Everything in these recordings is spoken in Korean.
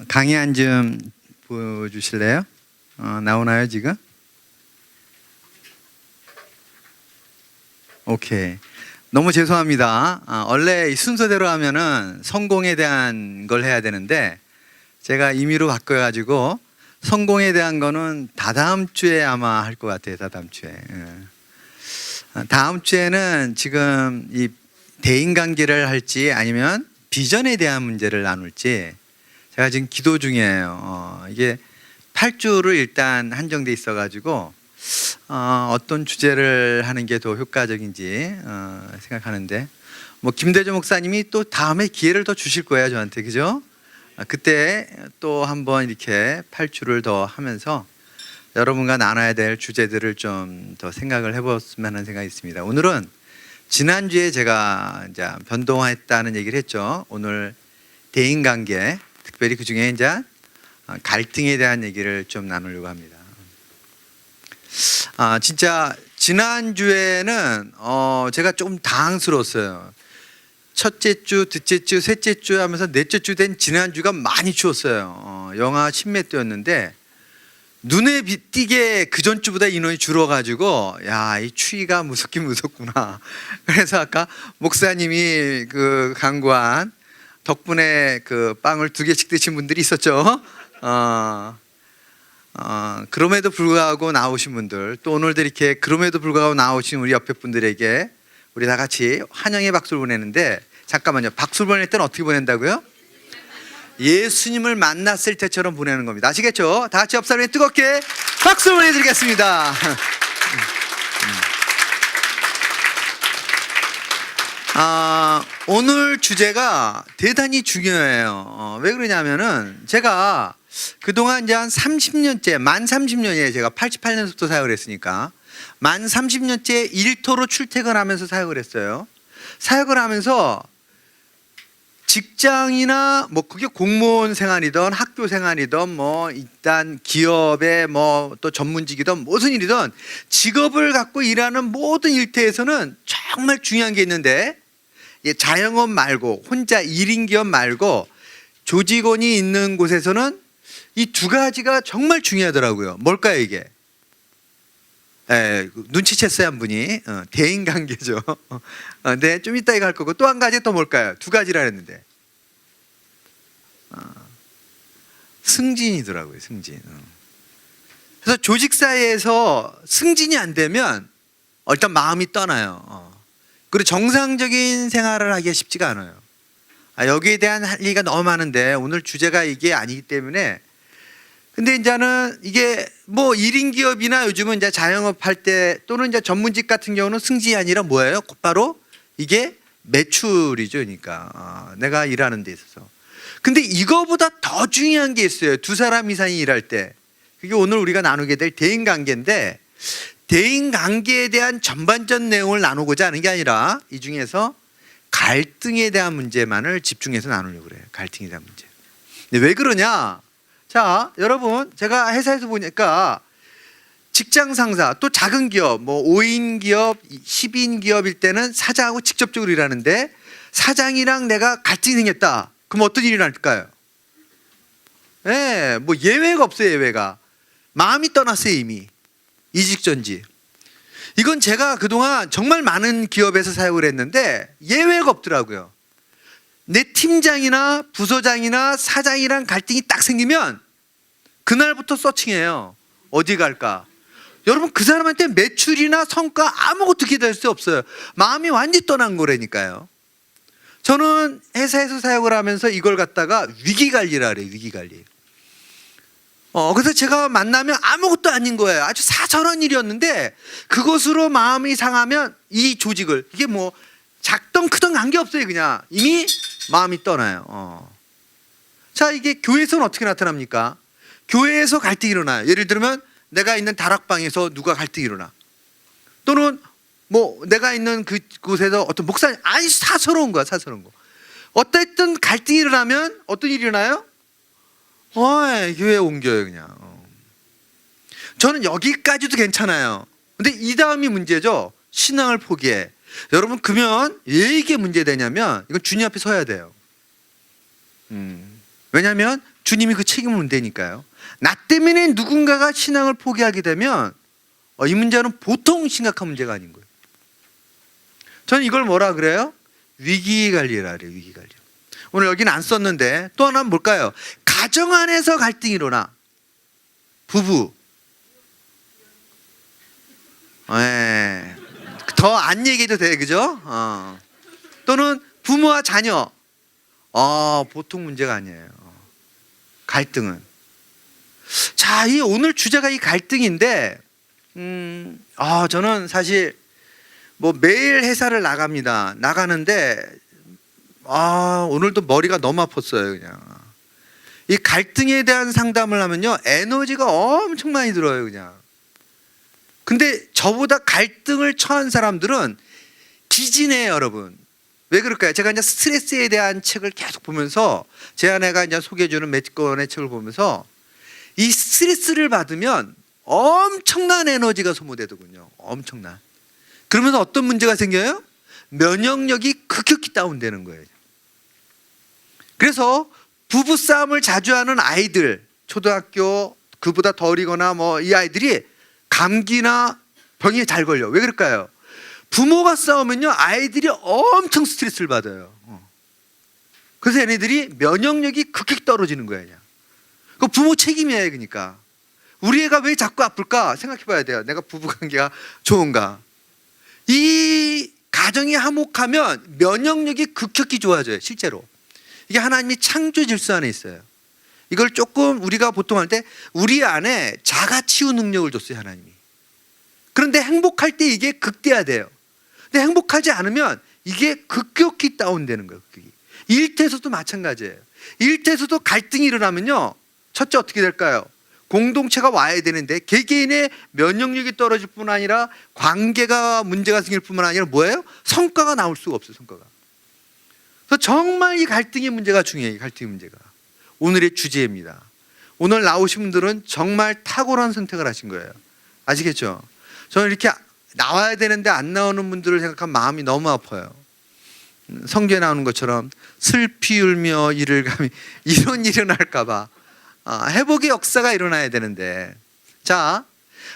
강의 좀 보여주실래요? 나오나요 지금? 오케이. 너무 죄송합니다. 원래 이 순서대로 하면은 성공에 대한 걸 해야 되는데 제가 임의로 바꿔가지고 성공에 대한 거는 다다음 주에 아마 할 것 같아요. 다다음 주에. 다음 주에는 지금 이 대인관계를 할지 아니면 비전에 대한 문제를 나눌지 제가 지금 기도 중이에요. 이게 8주를 일단 한정돼 있어가지고 어떤 주제를 하는 게 더 효과적인지 생각하는데 뭐 김대조 목사님이 또 다음에 기회를 더 주실 거예요 저한테, 그죠? 그때 또 한번 이렇게 8주를 더 하면서 여러분과 나눠야 될 주제들을 좀 더 생각을 해봤으면 하는 생각이 있습니다. 오늘은 지난주에 제가 이제 변동했다는 얘기를 했죠. 오늘 대인관계, 특별히 그 중에 이제 갈등에 대한 얘기를 좀 나누려고 합니다. 진짜 지난주에는 제가 조금 당황스러웠어요. 첫째 주, 둘째 주, 셋째 주 하면서 넷째 주 된 지난주가 많이 추웠어요. 영하 10몇 도였는데 눈에 띄게 그 전주보다 인원이 줄어가지고 야, 이 추위가 무섭긴 무섭구나. 그래서 아까 목사님이 그 강구한 덕분에 그 빵을 2개씩 드신 분들이 있었죠. 그럼에도 불구하고 나오신 분들, 또 오늘도 이렇게 그럼에도 불구하고 나오신 우리 옆에 분들에게 우리 다 같이 환영의 박수를 보내는데, 잠깐만요. 박수를 보낼 때는 어떻게 보낸다고요? 예수님을 만났을 때처럼 보내는 겁니다. 아시겠죠? 다 같이 옆 사람에 뜨겁게 박수 보내드리겠습니다. 오늘 주제가 대단히 중요해요. 왜 그러냐면은 제가 그동안 이제 한 30년째, 만 30년이에요. 제가 88년부터 사역을 했으니까 만 30년째 일터로 출퇴근하면서 사역을 했어요. 사역을 하면서 직장이나 뭐 그게 공무원 생활이든 학교 생활이든 뭐 일단 기업의 뭐 또 전문직이든 무슨 일이든 직업을 갖고 일하는 모든 일터에서는 정말 중요한 게 있는데, 자영업 말고 혼자 1인 기업 말고 조직원이 있는 곳에서는 이 두 가지가 정말 중요하더라고요. 뭘까요 이게? 눈치챘어요 한 분이. 대인관계죠. 네, 좀 이따 이거 할 거고, 또 한 가지 또 뭘까요? 2가지라 했는데 승진이더라고요. 승진. 그래서 조직 사회에서 승진이 안 되면 일단 마음이 떠나요. 그리고 정상적인 생활을 하기가 쉽지가 않아요. 여기에 대한 할 얘기가 너무 많은데 오늘 주제가 이게 아니기 때문에. 근데 이제는 이게 뭐 1인 기업이나 요즘은 이제 자영업 할 때 또는 이제 전문직 같은 경우는 승진이 아니라 뭐예요? 곧바로 이게 매출이죠. 그러니까 내가 일하는 데 있어서. 근데 이거보다 더 중요한 게 있어요. 2사람 이상이 일할 때. 그게 오늘 우리가 나누게 될 대인관계인데, 대인관계에 대한 전반전 내용을 나누고자 하는 게 아니라 이 중에서 갈등에 대한 문제만을 집중해서 나누려고 그래요. 갈등에 대한 문제. 근데 왜 그러냐? 자, 여러분, 제가 회사에서 보니까 직장 상사, 또 작은 기업, 뭐 5인 기업, 10인 기업일 때는 사장하고 직접적으로 일하는데, 사장이랑 내가 갈등이 생겼다. 그럼 어떤 일이 날까요? 뭐 예외가 없어요. 예외가. 마음이 떠났어요 이미. 이직 전지. 이건 제가 그동안 정말 많은 기업에서 사역을 했는데 예외가 없더라고요. 내 팀장이나 부서장이나 사장이랑 갈등이 딱 생기면 그날부터 서칭해요. 어디 갈까? 여러분, 그 사람한테 매출이나 성과 아무것도 기대할 수 없어요. 마음이 완전히 떠난 거라니까요. 저는 회사에서 사역을 하면서 이걸 갖다가 위기관리라 그래요. 위기관리. 그래서 제가 만나면 아무것도 아닌 거예요. 아주 사소한 일이었는데 그것으로 마음이 상하면 이 조직을, 이게 뭐 작던 크던 관계없어요. 그냥 이미 마음이 떠나요. 자, 이게 교회에서는 어떻게 나타납니까? 교회에서 갈등이 일어나요. 예를 들면 내가 있는 다락방에서 누가 갈등이 일어나, 또는 뭐 내가 있는 그곳에서 어떤 목사님, 아니 사소로운 거야. 사소로운 거. 어쨌든 갈등이 일어나면 어떤 일이 일어나요? 교회 옮겨요 그냥. 저는 여기까지도 괜찮아요. 근데 이 다음이 문제죠. 신앙을 포기해. 여러분, 그러면 왜 이게 문제되냐면 이건 주님 앞에 서야 돼요. 왜냐하면 주님이 그 책임을 문대니까요. 나 때문에 누군가가 신앙을 포기하게 되면 이 문제는 보통 심각한 문제가 아닌 거예요. 저는 이걸 뭐라 그래요? 위기관리라 그래요. 위기관리. 오늘 여기는 안 썼는데 또 하나는 뭘까요? 가정 안에서 갈등이 일어나. 부부. 더 안 얘기해도 돼, 그죠? 또는 부모와 자녀. 보통 문제가 아니에요. 갈등은. 자, 이 오늘 주제가 이 갈등인데, 저는 사실 뭐 매일 회사를 나갑니다. 나가는데, 오늘도 머리가 너무 아팠어요, 그냥. 이 갈등에 대한 상담을 하면요, 에너지가 엄청 많이 들어요, 그냥. 근데 저보다 갈등을 처한 사람들은 기진해요, 여러분. 왜 그럴까요? 제가 이제 스트레스에 대한 책을 계속 보면서 제 아내가 이제 소개해주는 몇 권의 책을 보면서 이 스트레스를 받으면 엄청난 에너지가 소모되더군요. 엄청난. 그러면서 어떤 문제가 생겨요? 면역력이 급격히 다운되는 거예요. 그래서 부부싸움을 자주 하는 아이들, 초등학교 그보다 더 어리거나 뭐 이 아이들이 감기나 병에 잘 걸려. 왜 그럴까요? 부모가 싸우면요, 아이들이 엄청 스트레스를 받아요. 그래서 얘네들이 면역력이 급격히 떨어지는 거예요. 그냥. 그 부모 책임이에요. 그러니까 우리 애가 왜 자꾸 아플까 생각해 봐야 돼요. 내가 부부관계가 좋은가. 이 가정이 화목하면 면역력이 급격히 좋아져요. 실제로 이게 하나님이 창조 질서 안에 있어요. 이걸 조금 우리가 보통 할 때 우리 안에 자가치유 능력을 줬어요, 하나님이. 그런데 행복할 때 이게 극대화돼요. 근데 행복하지 않으면 이게 급격히 다운되는 거예요. 급격히. 일터에서도 마찬가지예요. 일터에서도 갈등이 일어나면요, 첫째 어떻게 될까요? 공동체가 와야 되는데 개개인의 면역력이 떨어질 뿐 아니라 관계가 문제가 생길 뿐만 아니라 뭐예요? 성과가 나올 수가 없어요. 성과가. 그래서 정말 이 갈등의 문제가 중요해요. 이 갈등의 문제가 오늘의 주제입니다. 오늘 나오신 분들은 정말 탁월한 선택을 하신 거예요. 아시겠죠? 저는 이렇게 나와야 되는데 안 나오는 분들을 생각하면 마음이 너무 아파요. 성경에 나오는 것처럼 슬피 울며 이를 가미 이런 일이 일어날까 봐. 회복의 역사가 일어나야 되는데. 자,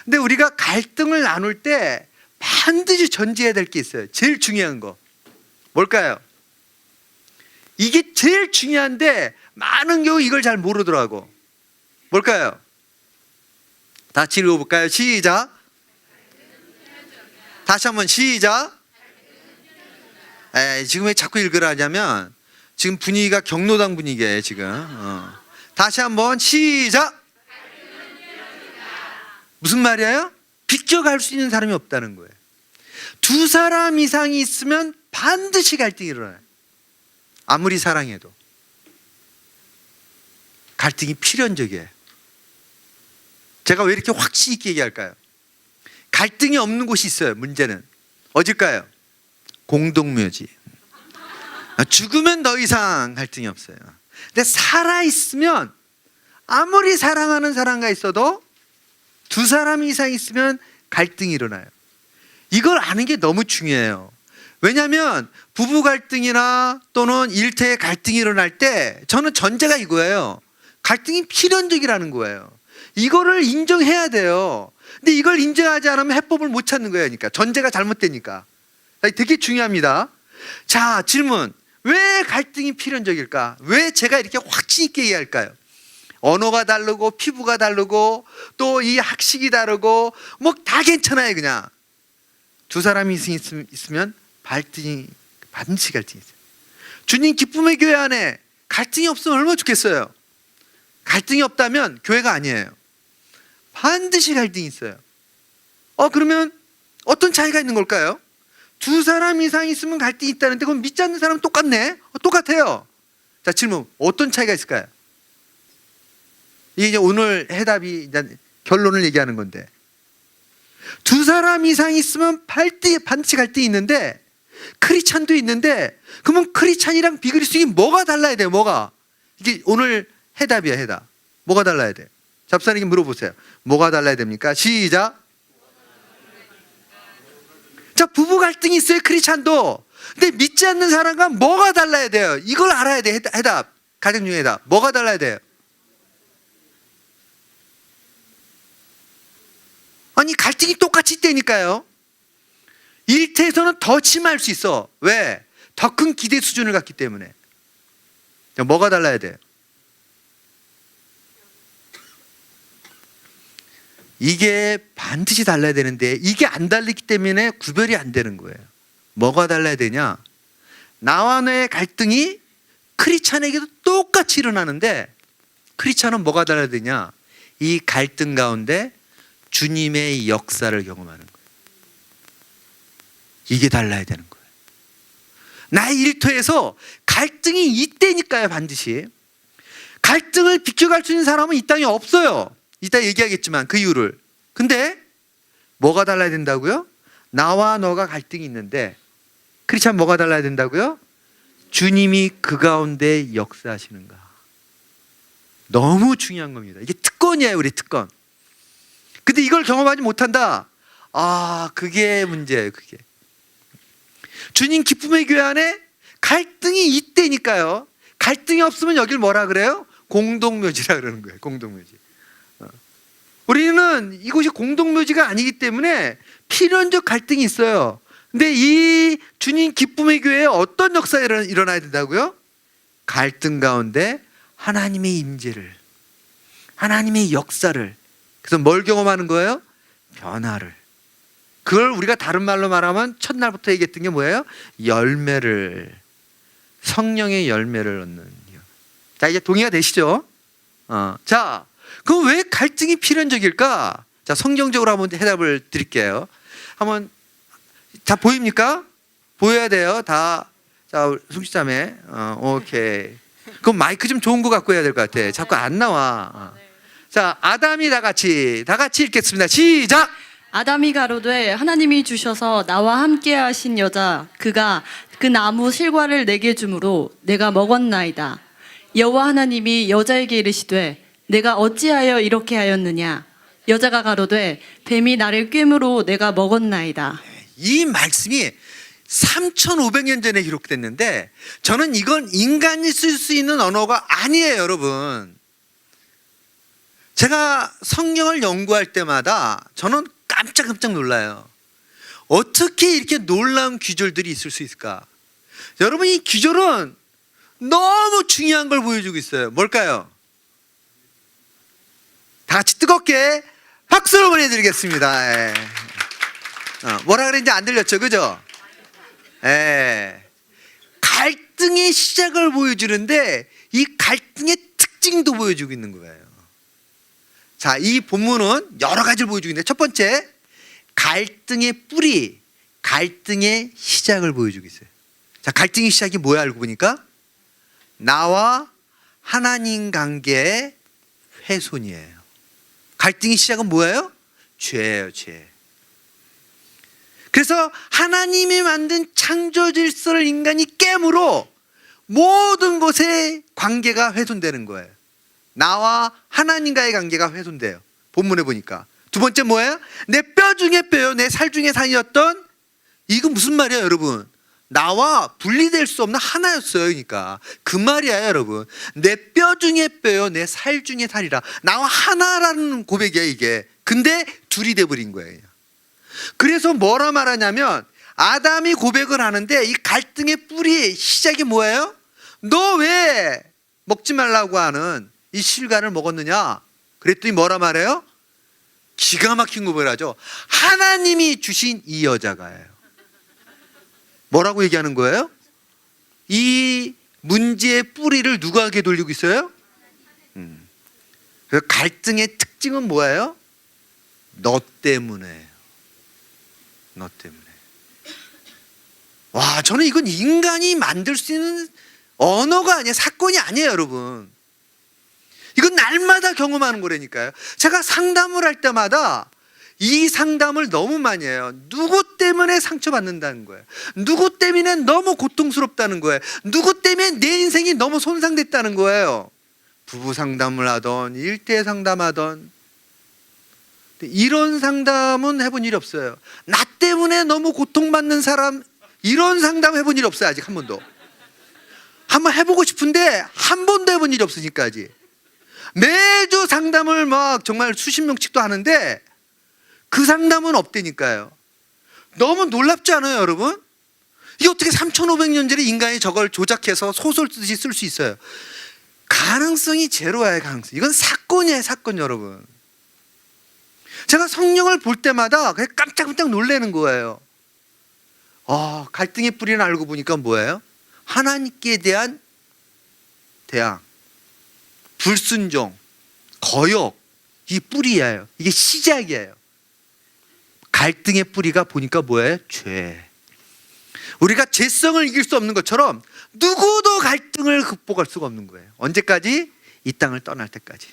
근데 우리가 갈등을 나눌 때 반드시 전제해야 될 게 있어요. 제일 중요한 거 뭘까요? 이게 제일 중요한데 많은 경우 이걸 잘 모르더라고. 뭘까요? 다 같이 읽어볼까요? 시작. 다시 한번 시작. 지금 왜 자꾸 읽으라 하냐면 지금 분위기가 경로당 분위기예요 지금. 다시 한번 시작. 무슨 말이에요? 비껴갈 수 있는 사람이 없다는 거예요. 두 사람 이상이 있으면 반드시 갈등이 일어나요. 아무리 사랑해도 갈등이 필연적이에요. 제가 왜 이렇게 확신 있게 얘기할까요? 갈등이 없는 곳이 있어요. 문제는 어딜까요? 공동묘지. 죽으면 더 이상 갈등이 없어요. 근데 살아있으면 아무리 사랑하는 사람과 있어도 두 사람 이상 있으면 갈등이 일어나요. 이걸 아는 게 너무 중요해요. 왜냐하면 부부 갈등이나 또는 일터에 갈등이 일어날 때 저는 전제가 이거예요. 갈등이 필연적이라는 거예요. 이거를 인정해야 돼요. 근데 이걸 인정하지 않으면 해법을 못 찾는 거예요. 그러니까 전제가 잘못되니까. 되게 중요합니다. 자, 질문. 왜 갈등이 필연적일까? 왜 제가 이렇게 확신 있게 얘기할까요? 언어가 다르고 피부가 다르고 또 이 학식이 다르고 뭐 다 괜찮아요. 그냥 두 사람이 있으면 갈등이 반드시 갈등이 있어요. 주님 기쁨의 교회 안에 갈등이 없으면 얼마나 좋겠어요. 갈등이 없다면 교회가 아니에요. 반드시 갈등이 있어요. 그러면 어떤 차이가 있는 걸까요? 두 사람 이상 있으면 갈등이 있다는데 그럼 믿지 않는 사람은 똑같네? 똑같아요. 자, 질문. 어떤 차이가 있을까요? 이게 이제 오늘 해답이 이제 결론을 얘기하는 건데, 두 사람 이상 있으면 반드시 갈등이 있는데 크리스찬도 있는데 그러면 크리스찬이랑 비그리스도인이 뭐가 달라야 돼요? 뭐가? 이게 오늘 해답이야. 해답. 뭐가 달라야 돼? 잡사님께 물어보세요. 뭐가 달라야 됩니까? 시작. 자, 부부 갈등이 있어요. 크리스찬도. 근데 믿지 않는 사람과 뭐가 달라야 돼요? 이걸 알아야 돼. 해답. 갈등 중에다. 뭐가 달라야 돼요? 아니 갈등이 똑같이 있다니까요. 일터에서는 더 심할 수 있어. 왜? 더 큰 기대 수준을 갖기 때문에. 뭐가 달라야 돼요? 이게 반드시 달라야 되는데 이게 안 달리기 때문에 구별이 안 되는 거예요. 뭐가 달라야 되냐? 나와 너의 갈등이 크리스찬에게도 똑같이 일어나는데 크리스찬은 뭐가 달라야 되냐? 이 갈등 가운데 주님의 역사를 경험하는 거예요. 이게 달라야 되는 거예요. 나의 일터에서 갈등이 있다니까요. 반드시 갈등을 비켜갈 수 있는 사람은 이 땅에 없어요. 이따 얘기하겠지만 그 이유를. 근데 뭐가 달라야 된다고요? 나와 너가 갈등이 있는데 크리스찬 뭐가 달라야 된다고요? 주님이 그 가운데 역사하시는가. 너무 중요한 겁니다. 이게 특권이에요. 우리 특권. 근데 이걸 경험하지 못한다. 그게 문제예요. 그게. 주님 기쁨의 교회 안에 갈등이 있다니까요. 갈등이 없으면 여길 뭐라 그래요? 공동묘지라 그러는 거예요. 공동묘지. 우리는 이곳이 공동묘지가 아니기 때문에 필연적 갈등이 있어요. 근데 이 주님 기쁨의 교회에 어떤 역사가 일어나야 된다고요? 갈등 가운데 하나님의 임재를, 하나님의 역사를. 그래서 뭘 경험하는 거예요? 변화를. 그걸 우리가 다른 말로 말하면 첫날부터 얘기했던 게 뭐예요? 열매를, 성령의 열매를 얻는. 자, 이제 동의가 되시죠? 자, 그럼 왜 갈등이 필연적일까? 자, 성경적으로 한번 해답을 드릴게요. 한번 다 보입니까? 보여야 돼요. 다. 자, 숙시자매. 오케이. 그럼 마이크 좀 좋은 거 갖고 해야 될 것 같아. 자꾸 안 나와. 자, 아담이 다 같이 읽겠습니다. 시작. 아담이 가로되 하나님이 주셔서 나와 함께 하신 여자 그가 그 나무 실과를 내게 주므로 내가 먹었나이다. 여호와 하나님이 여자에게 이르시되 내가 어찌하여 이렇게 하였느냐. 여자가 가로되 뱀이 나를 꿰므로 내가 먹었나이다. 이 말씀이 3,500년 전에 기록됐는데 저는 이건 인간이 쓸 수 있는 언어가 아니에요. 여러분, 제가 성경을 연구할 때마다 저는 깜짝깜짝 놀라요. 어떻게 이렇게 놀라운 귀절들이 있을 수 있을까? 여러분, 이 귀절은 너무 중요한 걸 보여주고 있어요. 뭘까요? 다 같이 뜨겁게 박수를 보내드리겠습니다. 뭐라 그랬는지 안 들렸죠? 그죠? 갈등의 시작을 보여주는데 이 갈등의 특징도 보여주고 있는 거예요. 자, 이 본문은 여러 가지를 보여주고 있는데 첫 번째, 갈등의 뿌리, 갈등의 시작을 보여주고 있어요. 자, 갈등의 시작이 뭐야? 알고 보니까 나와 하나님 관계의 훼손이에요. 갈등의 시작은 뭐예요? 죄예요, 죄. 그래서 하나님이 만든 창조 질서를 인간이 깨므로 모든 것의 관계가 훼손되는 거예요. 나와 하나님과의 관계가 훼손돼요. 본문에 보니까. 두 번째 뭐예요? 내 뼈 중에 뼈요, 내 살 중에 살이었던. 이거 무슨 말이에요, 여러분? 나와 분리될 수 없는 하나였어요. 그러니까 그 말이야, 여러분. 내 뼈 중에 뼈요, 내 살 중에 살이라. 나와 하나라는 고백이야, 이게. 근데 둘이 돼버린 거예요. 그래서 뭐라 말하냐면 아담이 고백을 하는데 이 갈등의 뿌리 시작이 뭐예요? 너 왜 먹지 말라고 하는 이 실과를 먹었느냐? 그랬더니 뭐라 말해요? 기가 막힌 고백을 하죠. 하나님이 주신 이 여자가예요. 뭐라고 얘기하는 거예요? 이 문제의 뿌리를 누구에게 돌리고 있어요? 그 갈등의 특징은 뭐예요? 너 때문에. 너 때문에. 와, 저는 이건 인간이 만들 수 있는 언어가 아니에요. 사건이 아니에요, 여러분. 이건 날마다 경험하는 거라니까요. 제가 상담을 할 때마다 이 상담을 너무 많이 해요. 누구 때문에 상처받는다는 거예요. 누구 때문에 너무 고통스럽다는 거예요. 누구 때문에 내 인생이 너무 손상됐다는 거예요. 부부 상담을 하던 일대 상담하던 이런 상담은 해본 일이 없어요. 나 때문에 너무 고통받는 사람, 이런 상담 해본 일이 없어요. 아직 한 번도. 한번 해보고 싶은데 한 번도 해본 일이 없으니까 아직. 매주 상담을 막 정말 수십 명씩도 하는데 그 상담은 없다니까요. 너무 놀랍지 않아요, 여러분? 이게 어떻게 3,500년 전에 인간이 저걸 조작해서 소설 쓰듯이 쓸 수 있어요? 가능성이 제로예요, 가능성. 이건 사건이에요, 사건, 여러분. 제가 성령을 볼 때마다 그냥 깜짝깜짝 놀라는 거예요. 갈등의 뿌리는 알고 보니까 뭐예요? 하나님께 대한 대항, 불순종, 거역, 이 뿌리예요. 이게 시작이에요. 갈등의 뿌리가 보니까 뭐예요? 죄. 우리가 죄성을 이길 수 없는 것처럼 누구도 갈등을 극복할 수가 없는 거예요. 언제까지? 이 땅을 떠날 때까지.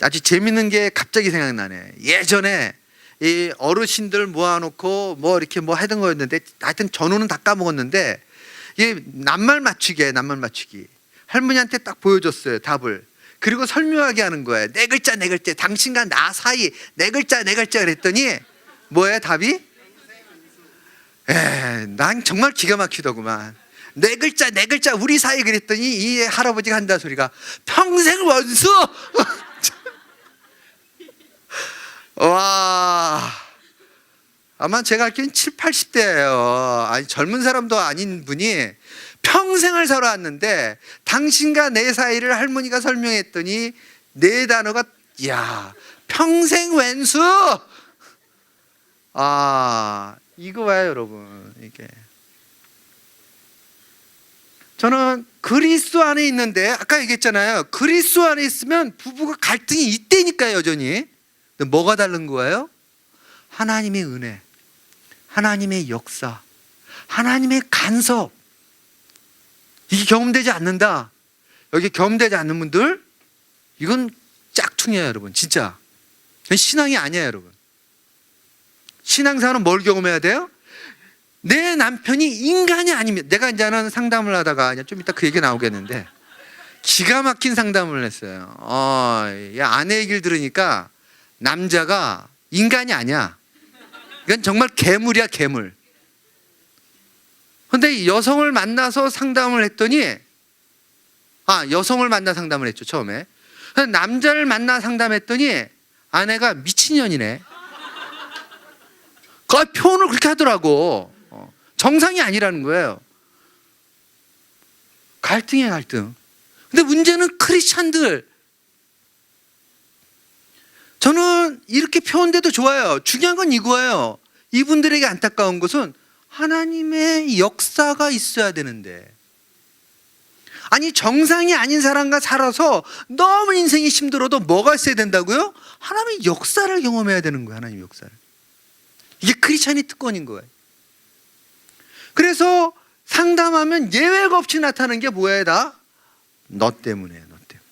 아주 재밌는 게 갑자기 생각나네. 예전에 이 어르신들 모아놓고 뭐 이렇게 뭐 하던 거였는데, 하여튼 전후는 다 까먹었는데, 이게 낱말 맞추기. 할머니한테 딱 보여줬어요, 답을. 그리고 설명하게 하는 거예요. 네 글자. 당신과 나 사이 네 글자 그랬더니 뭐예요, 답이? 난 정말 기가 막히더구만. 네 글자 우리 사이 그랬더니 이 할아버지가 한다 소리가 평생 원수. 와, 아마 제가 알기로는 7, 80대예요. 아니, 젊은 사람도 아닌 분이 평생을 살아왔는데 당신과 내 사이를 할머니가 설명했더니 네 단어가, 야, 평생 왼수. 이거예요, 여러분. 이게 저는 그리스도 안에 있는데, 아까 얘기했잖아요. 그리스도 안에 있으면 부부가 갈등이 있다니까요, 여전히. 근데 뭐가 다른 거예요? 하나님의 은혜, 하나님의 역사, 하나님의 간섭. 이게 경험되지 않는다. 여기 경험되지 않는 분들, 이건 짝퉁이에요, 여러분. 진짜 신앙이 아니에요, 여러분. 신앙생활은 뭘 경험해야 돼요? 내 남편이 인간이 아니면, 내가 이제 하는 상담을 하다가 좀 이따 그 얘기 나오겠는데 기가 막힌 상담을 했어요. 아내 얘기를 들으니까 남자가 인간이 아니야. 이건 정말 괴물이야, 괴물. 근데 여성을 만나서 상담을 했더니, 여성을 만나 상담을 했죠, 처음에. 남자를 만나 상담했더니 아내가 미친년이네. 그 표현을 그렇게 하더라고. 정상이 아니라는 거예요. 갈등이에요, 갈등. 근데 문제는 크리스찬들, 저는 이렇게 표현돼도 좋아요. 중요한 건 이거예요. 이분들에게 안타까운 것은 하나님의 역사가 있어야 되는데, 아니 정상이 아닌 사람과 살아서 너무 인생이 힘들어도 뭐가 있어야 된다고요? 하나님의 역사를 경험해야 되는 거예요. 하나님의 역사를. 이게 크리스찬의 특권인 거예요. 그래서 상담하면 예외가 없이 나타나는 게 뭐예요? 다 너 때문에, 너 때문에.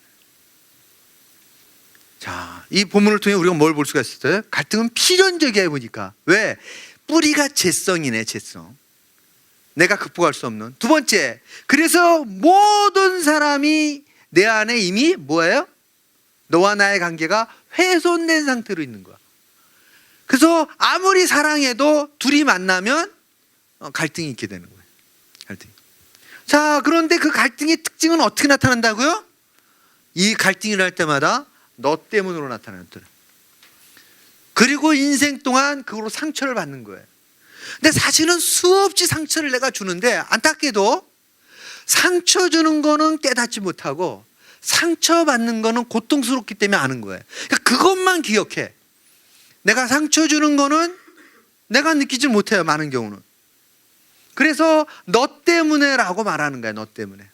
자, 이 본문을 통해 우리가 뭘 볼 수가 있어요? 갈등은 필연적이야, 보니까. 왜? 뿌리가 죄성이네, 죄성. 내가 극복할 수 없는. 두 번째, 그래서 모든 사람이 내 안에 이미 뭐예요? 너와 나의 관계가 훼손된 상태로 있는 거야. 그래서 아무리 사랑해도 둘이 만나면 갈등이 있게 되는 거예요. 갈등. 자, 그런데 그 갈등의 특징은 어떻게 나타난다고요? 이 갈등을 할 때마다 너 때문으로 나타나더라. 그리고 인생 동안 그걸로 상처를 받는 거예요. 근데 사실은 수없이 상처를 내가 주는데, 안타깝게도 상처 주는 거는 깨닫지 못하고 상처 받는 거는 고통스럽기 때문에 아는 거예요. 그러니까 그것만 기억해. 내가 상처 주는 거는 내가 느끼지 못해요, 많은 경우는. 그래서 너 때문에라고 말하는 거예요, 너 때문에.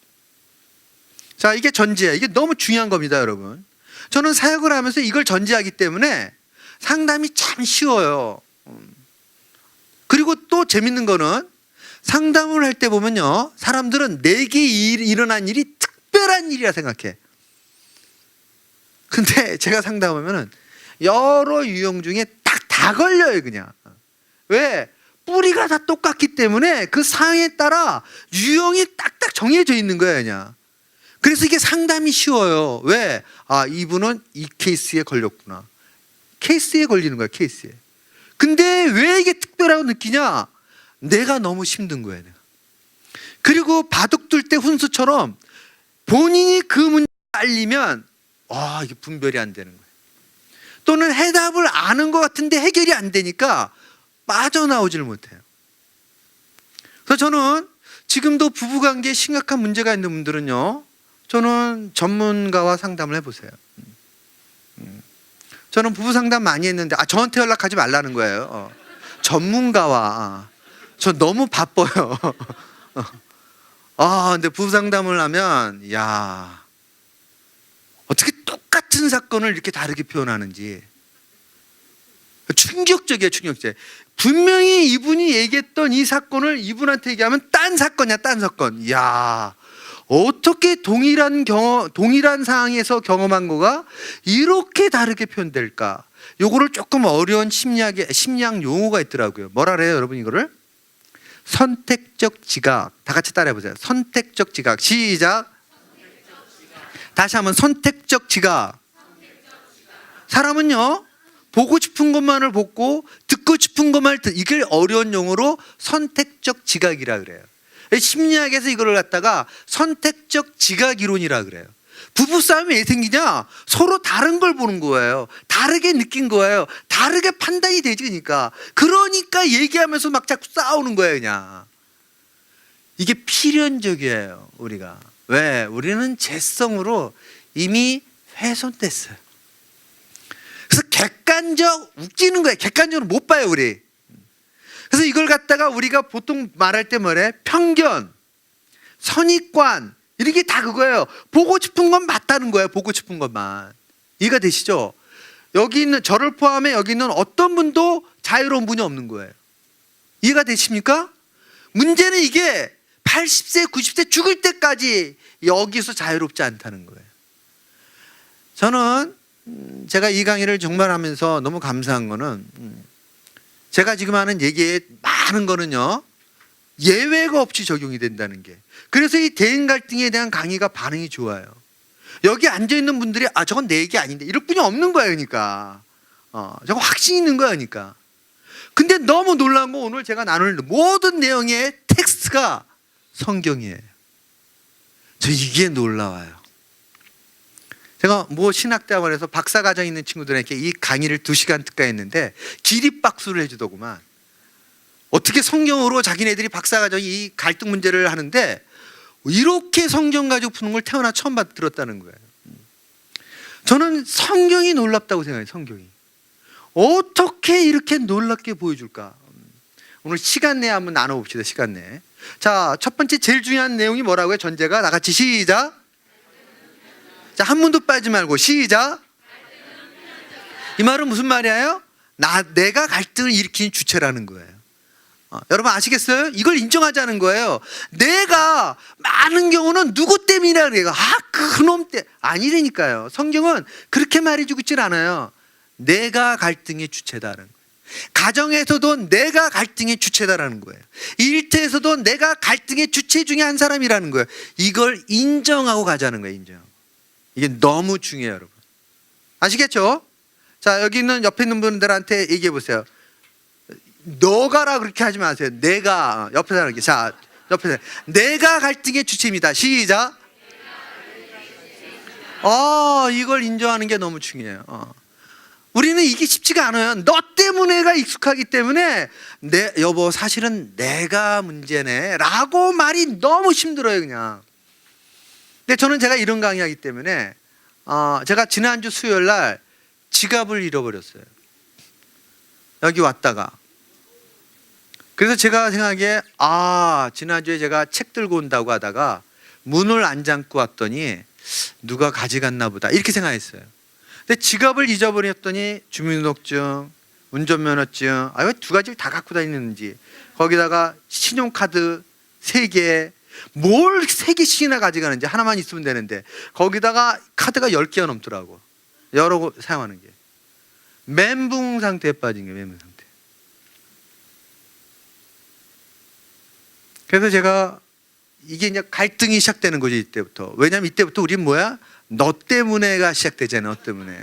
자, 이게 전제예요. 이게 너무 중요한 겁니다, 여러분. 저는 사역을 하면서 이걸 전제하기 때문에 상담이 참 쉬워요. 그리고 또 재밌는 거는 상담을 할 때 보면요, 사람들은 내게 일어난 일이 특별한 일이라 생각해. 근데 제가 상담하면은 여러 유형 중에 딱 다 걸려요, 그냥. 왜? 뿌리가 다 똑같기 때문에 그 상황에 따라 유형이 딱딱 정해져 있는 거예요, 그냥. 그래서 이게 상담이 쉬워요. 왜? 이분은 이 케이스에 걸렸구나. 케이스에 걸리는 거야, 케이스에. 근데 왜 이게 특별하고 느끼냐? 내가 너무 힘든 거예요, 내가. 그리고 바둑 둘 때 훈수처럼 본인이 그 문제를 알리면 이게 분별이 안 되는 거예요. 또는 해답을 아는 것 같은데 해결이 안 되니까 빠져나오질 못해요. 그래서 저는 지금도 부부관계에 심각한 문제가 있는 분들은요, 저는 전문가와 상담을 해보세요. 저는 부부 상담 많이 했는데 저한테 연락하지 말라는 거예요. 전문가와. 저 너무 바빠요. 근데 부부 상담을 하면 어떻게 똑같은 사건을 이렇게 다르게 표현하는지 충격적이에요. 충격적. 분명히 이분이 얘기했던 이 사건을 이분한테 얘기하면 딴 사건이야, 딴 사건. 어떻게 동일한 상황에서 경험한 거가 이렇게 다르게 표현될까? 요거를 조금 어려운 심리학 용어가 있더라고요. 뭐라 그래요, 여러분 이거를? 선택적 지각. 다 같이 따라해 보세요. 선택적 지각. 시작. 다시 한번 선택적 지각. 사람은요, 보고 싶은 것만을 보고 듣고 싶은 것만을 이걸 어려운 용어로 선택적 지각이라 그래요. 심리학에서 이걸 갖다가 선택적 지각 이론이라 그래요. 부부싸움이 왜 생기냐? 서로 다른 걸 보는 거예요. 다르게 느낀 거예요. 다르게 판단이 되지. 그러니까 얘기하면서 막 자꾸 싸우는 거예요, 그냥. 이게 필연적이에요, 우리가. 왜? 우리는 재성으로 이미 훼손됐어요. 그래서 웃기는 거예요. 객관적으로 못 봐요, 우리. 그래서 이걸 갖다가 우리가 보통 말할 때 뭐래? 편견, 선입관, 이렇게 다 그거예요. 보고 싶은 건 맞다는 거예요. 보고 싶은 것만. 이해가 되시죠? 여기 있는, 저를 포함해 여기 있는 어떤 분도 자유로운 분이 없는 거예요. 이해가 되십니까? 문제는 이게 80세, 90세 죽을 때까지 여기서 자유롭지 않다는 거예요. 저는 제가 이 강의를 정말 하면서 너무 감사한 거는, 제가 지금 하는 얘기에 많은 거는요, 예외가 없이 적용이 된다는 게. 그래서 이 대인 갈등에 대한 강의가 반응이 좋아요. 여기 앉아있는 분들이 저건 내 얘기 아닌데 이럴 분이 없는 거예요. 그러니까 저거 확신 있는 거야. 그러니까. 근데 너무 놀라운 건 오늘 제가 나눌 모든 내용의 텍스트가 성경이에요. 저 이게 놀라워요. 제가 신학대학원에서 박사과정 있는 친구들에게 이 강의를 2시간 특강했는데 기립박수를 해주더구만. 어떻게 성경으로 자기네들이 박사과정 이 갈등 문제를 하는데 이렇게 성경 가지고 푸는 걸 태어나 처음 들었다는 거예요. 저는 성경이 놀랍다고 생각해요. 성경이 어떻게 이렇게 놀랍게 보여줄까? 오늘 시간 내에 한번 나눠봅시다. 시간 내에. 자, 첫 번째 제일 중요한 내용이 뭐라고요? 전제가 나같이 시작. 자, 한 문도 빠지지 말고 시작. 이 말은 무슨 말이에요? 내가 갈등을 일으키는 주체라는 거예요. 여러분 아시겠어요? 이걸 인정하자는 거예요. 내가 많은 경우는 누구 때문이라 그래요. 그놈 때 아니라니까요. 성경은 그렇게 말해주고 있질 않아요. 내가 갈등의 주체다라는 거예요. 가정에서도 내가 갈등의 주체다라는 거예요. 일터에서도 내가 갈등의 주체 중에 한 사람이라는 거예요. 이걸 인정하고 가자는 거예요. 인정. 이게 너무 중요해요, 여러분. 아시겠죠? 자, 여기 있는 옆에 있는 분들한테 얘기해 보세요. 너가라 그렇게 하지 마세요. 내가 옆에 사람에게. 자, 옆에 사람. 내가 갈등의 주체입니다. 시작. 이걸 인정하는 게 너무 중요해요. 우리는 이게 쉽지가 않아요. 너 때문에가 익숙하기 때문에 여보 사실은 내가 문제네 라고 말이 너무 힘들어요, 그냥. 근데 저는 제가 이런 강의하기 때문에 제가 지난주 수요일 날 지갑을 잃어버렸어요. 여기 왔다가. 그래서 제가 생각하기에 지난주에 제가 책 들고 온다고 하다가 문을 안 잠고 왔더니 누가 가져갔나 보다 이렇게 생각했어요. 근데 지갑을 잊어버렸더니 주민등록증, 운전면허증, 왜 2가지를 다 갖고 다니는지, 거기다가 신용카드 3개, 뭘 3개씩이나 가져가는지, 하나만 있으면 되는데 거기다가 카드가 10개가 넘더라고. 여러 거 사용하는 게. 멘붕 상태에 빠진 게 멘붕 상태. 그래서 제가 이게 이제 갈등이 시작되는 거죠, 이때부터. 왜냐하면 이때부터 우리는 뭐야? 너 때문에가 시작되잖아. 너 때문에.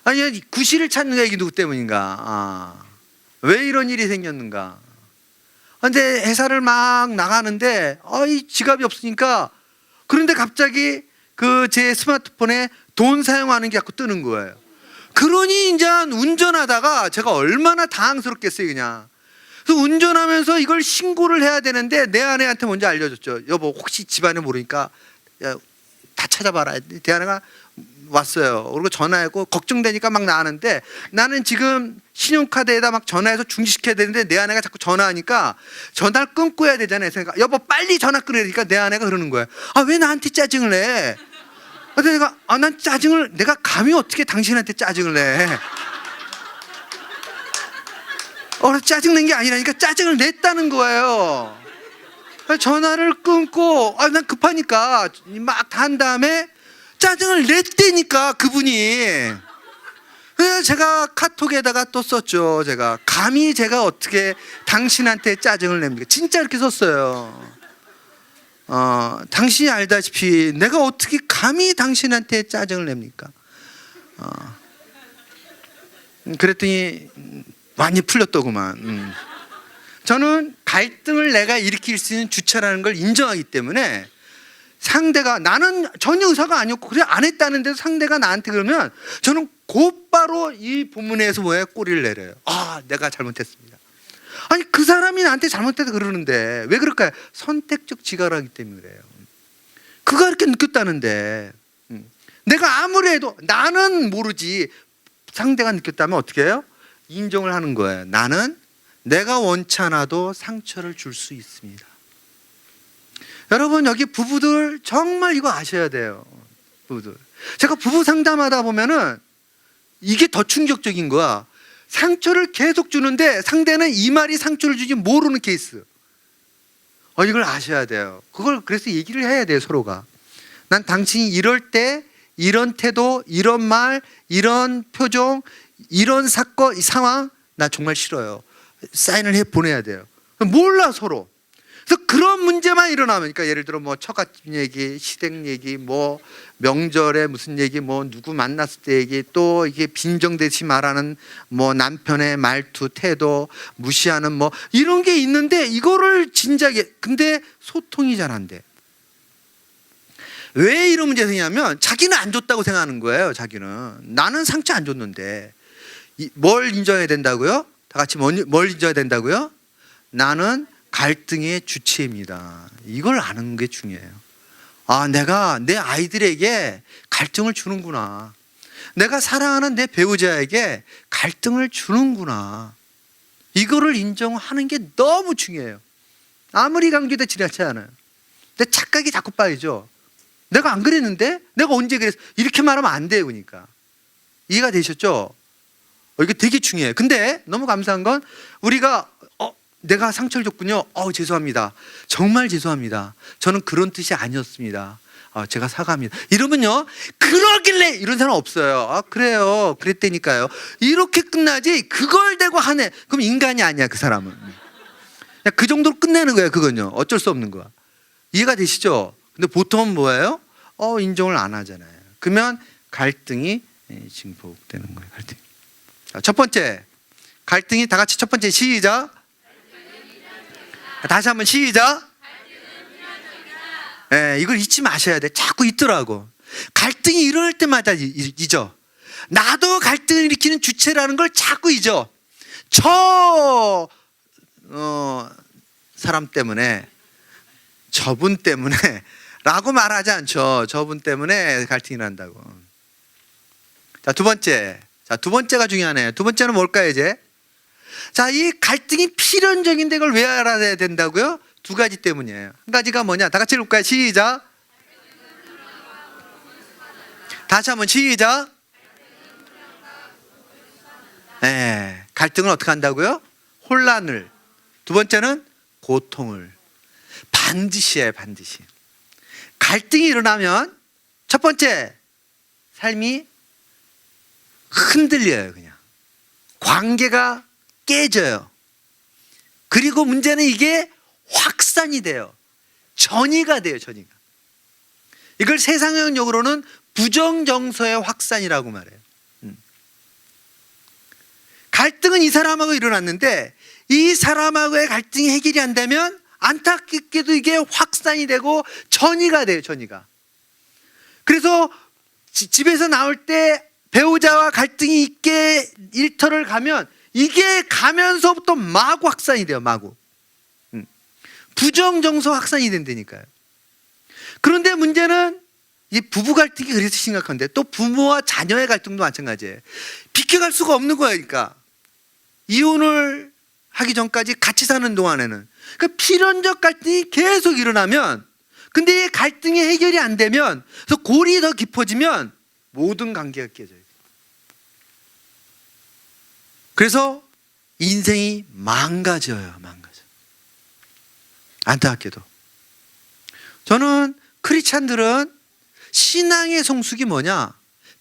아니, 구실을 찾는 거야. 이게 누구 때문인가? 왜 이런 일이 생겼는가? 근데 회사를 막 나가는데 이 지갑이 없으니까, 그런데 갑자기 그 제 스마트폰에 돈 사용하는 게 자꾸 뜨는 거예요. 그러니 이제 운전하다가 제가 얼마나 당황스럽겠어요, 그냥. 그래서 운전하면서 이걸 신고를 해야 되는데 내 아내한테 먼저 알려줬죠. 여보, 혹시 집안에 모르니까 야, 다 찾아봐라. 내 아내가 왔어요. 그리고 전화하고 걱정되니까 막 나가는데, 나는 지금 신용카드에다 막 전화해서 중지시켜야 되는데 내 아내가 자꾸 전화하니까 전화를 끊고 해야 되잖아요. 그러니까 여보 빨리 전화 끊으니까 내 아내가 그러는 거예요. 왜 나한테 짜증을 내? 근데 내가 난 짜증을, 내가 감히 어떻게 당신한테 짜증을 내? 짜증낸 게 아니라니까 짜증을 냈다는 거예요. 전화를 끊고 난 급하니까 막 다 한 다음에 짜증을 냈다니까 그분이. 그래서 제가 카톡에다가 또 썼죠. 제가 감히 제가 어떻게 당신한테 짜증을 냅니까? 진짜 이렇게 썼어요. 당신이 알다시피 내가 어떻게 감히 당신한테 짜증을 냅니까? 그랬더니 많이 풀렸더구만. 저는 갈등을 내가 일으킬 수 있는 주체라는 걸 인정하기 때문에, 상대가, 나는 전혀 의사가 아니었고 그래 안 했다는데도 상대가 나한테 그러면 저는 곧바로 이 본문에서 뭐예요? 꼬리를 내려요. 내가 잘못했습니다. 아니 그 사람이 나한테 잘못해서 그러는데 왜 그럴까요? 선택적 지각을 하기 때문에 그래요. 그가 이렇게 느꼈다는데, 내가 아무리 해도 나는 모르지 상대가 느꼈다면 어떻게 해요? 인정을 하는 거예요. 나는 내가 원치 않아도 상처를 줄 수 있습니다. 여러분, 여기 부부들 정말 이거 아셔야 돼요. 부부들, 제가 부부 상담하다 보면은 이게 더 충격적인 거야. 상처를 계속 주는데 상대는 이 말이 상처를 주지 모르는 케이스. 이걸 아셔야 돼요. 그걸 그래서 얘기를 해야 돼요, 서로가. 난 당신이 이럴 때 이런 태도, 이런 말, 이런 표정, 이런 사건, 이 상황 나 정말 싫어요. 사인을 해 보내야 돼요. 몰라 서로. 그래서 그런 문제만 일어나면, 그러니까 예를 들어 뭐 처갓집 얘기, 시댁 얘기, 뭐 명절에 무슨 얘기, 뭐 누구 만났을 때 얘기, 또 이게 빈정대지 말하는 뭐 남편의 말투, 태도, 무시하는 뭐 이런 게 있는데, 이거를 진작에, 근데 소통이 잘 안 돼. 왜 이런 문제가 생기냐면 자기는 안 줬다고 생각하는 거예요. 자기는 나는 상처 안 줬는데. 뭘 인정해야 된다고요? 다 같이 뭘 인정해야 된다고요? 나는 갈등의 주체입니다. 이걸 아는 게 중요해요. 내가 내 아이들에게 갈등을 주는구나. 내가 사랑하는 내 배우자에게 갈등을 주는구나. 이거를 인정하는 게 너무 중요해요. 아무리 강조해도 지나치 않아요. 근데 착각이 자꾸 빠지죠. 내가 안 그랬는데? 내가 언제 그랬어? 이렇게 말하면 안 돼요. 그러니까 이해가 되셨죠? 이게 되게 중요해요. 근데 너무 감사한 건 우리가 내가 상처를 줬군요. 죄송합니다. 정말 죄송합니다. 저는 그런 뜻이 아니었습니다. 제가 사과합니다. 이러면요, 그러길래 이런 사람 없어요. 그래요. 그랬다니까요. 이렇게 끝나지 그걸 대고 하네. 그럼 인간이 아니야, 그 사람은. 그냥 그 정도로 끝내는 거예요. 그건요. 어쩔 수 없는 거야. 이해가 되시죠? 근데 보통은 뭐예요? 인정을 안 하잖아요. 그러면 갈등이 증폭되는 거예요. 갈등. 첫 번째, 갈등이 다 같이 첫 번째 시작. 다시 한번 시작. 이걸 잊지 마셔야 돼. 자꾸 잊더라고. 갈등이 일어날 때마다 잊어. 나도 갈등을 일으키는 주체라는 걸 자꾸 잊어. 사람 때문에, 저분 때문에 라고 말하지 않죠. 저분 때문에 갈등이 난다고. 두 번째가 중요하네요. 두 번째는 뭘까요, 이제? 이 갈등이 필연적인데 이걸 왜 알아야 된다고요? 두 가지 때문이에요. 한 가지가 뭐냐? 다 같이 읽을까요? 시작. 다시 한번 시작. 갈등을 어떻게 한다고요? 혼란을. 두 번째는 고통을. 반드시 해요, 반드시. 갈등이 일어나면 첫 번째, 삶이 흔들려요. 그냥 관계가 깨져요. 그리고 문제는 이게 확산이 돼요. 전이가 돼요. 전이가. 이걸 세상용어로는 부정정서의 확산이라고 말해요. 갈등은 이 사람하고 일어났는데 이 사람하고의 갈등이 해결이 안 되면 안타깝게도 이게 확산이 되고 전이가 돼요, 전이가. 그래서 집에서 나올 때 배우자와 갈등이 있게 일터를 가면 이게 가면서부터 마구 확산이 돼요, 마구. 부정정서 확산이 된다니까요. 그런데 문제는 이 부부 갈등이 그래서 심각한데 또 부모와 자녀의 갈등도 마찬가지예요. 비켜갈 수가 없는 거야, 그러니까. 이혼을 하기 전까지 같이 사는 동안에는. 그 필연적 갈등이 계속 일어나면, 근데 이 갈등이 해결이 안 되면, 그래서 골이 더 깊어지면 모든 관계가 깨져요. 그래서 인생이 망가져요, 망가져. 안타깝게도. 저는 크리스찬들은 신앙의 성숙이 뭐냐?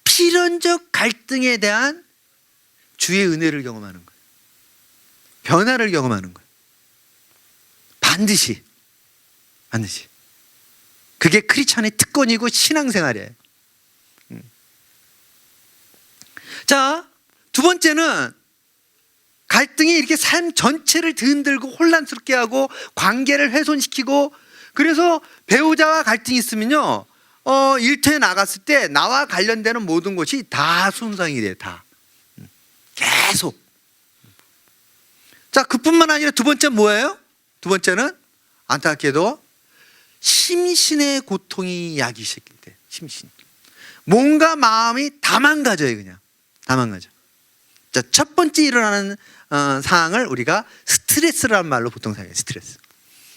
필연적 갈등에 대한 주의 은혜를 경험하는 거예요. 변화를 경험하는 거예요. 반드시. 그게 크리스찬의 특권이고 신앙생활이에요. 자, 두 번째는 갈등이 이렇게 삶 전체를 흔들고 혼란스럽게 하고 관계를 훼손시키고, 그래서 배우자와 갈등이 있으면요, 일터에 나갔을 때 나와 관련되는 모든 것이 다 손상이 돼요, 다. 계속. 자, 그뿐만 아니라 두 번째는 뭐예요? 두 번째는 안타깝게도 심신의 고통이 야기 시작돼. 심신. 뭔가 마음이 다 망가져요, 그냥. 다 망가져. 자, 첫 번째 일어나는 상황을 우리가 스트레스라는 말로 보통 사용해요. 스트레스.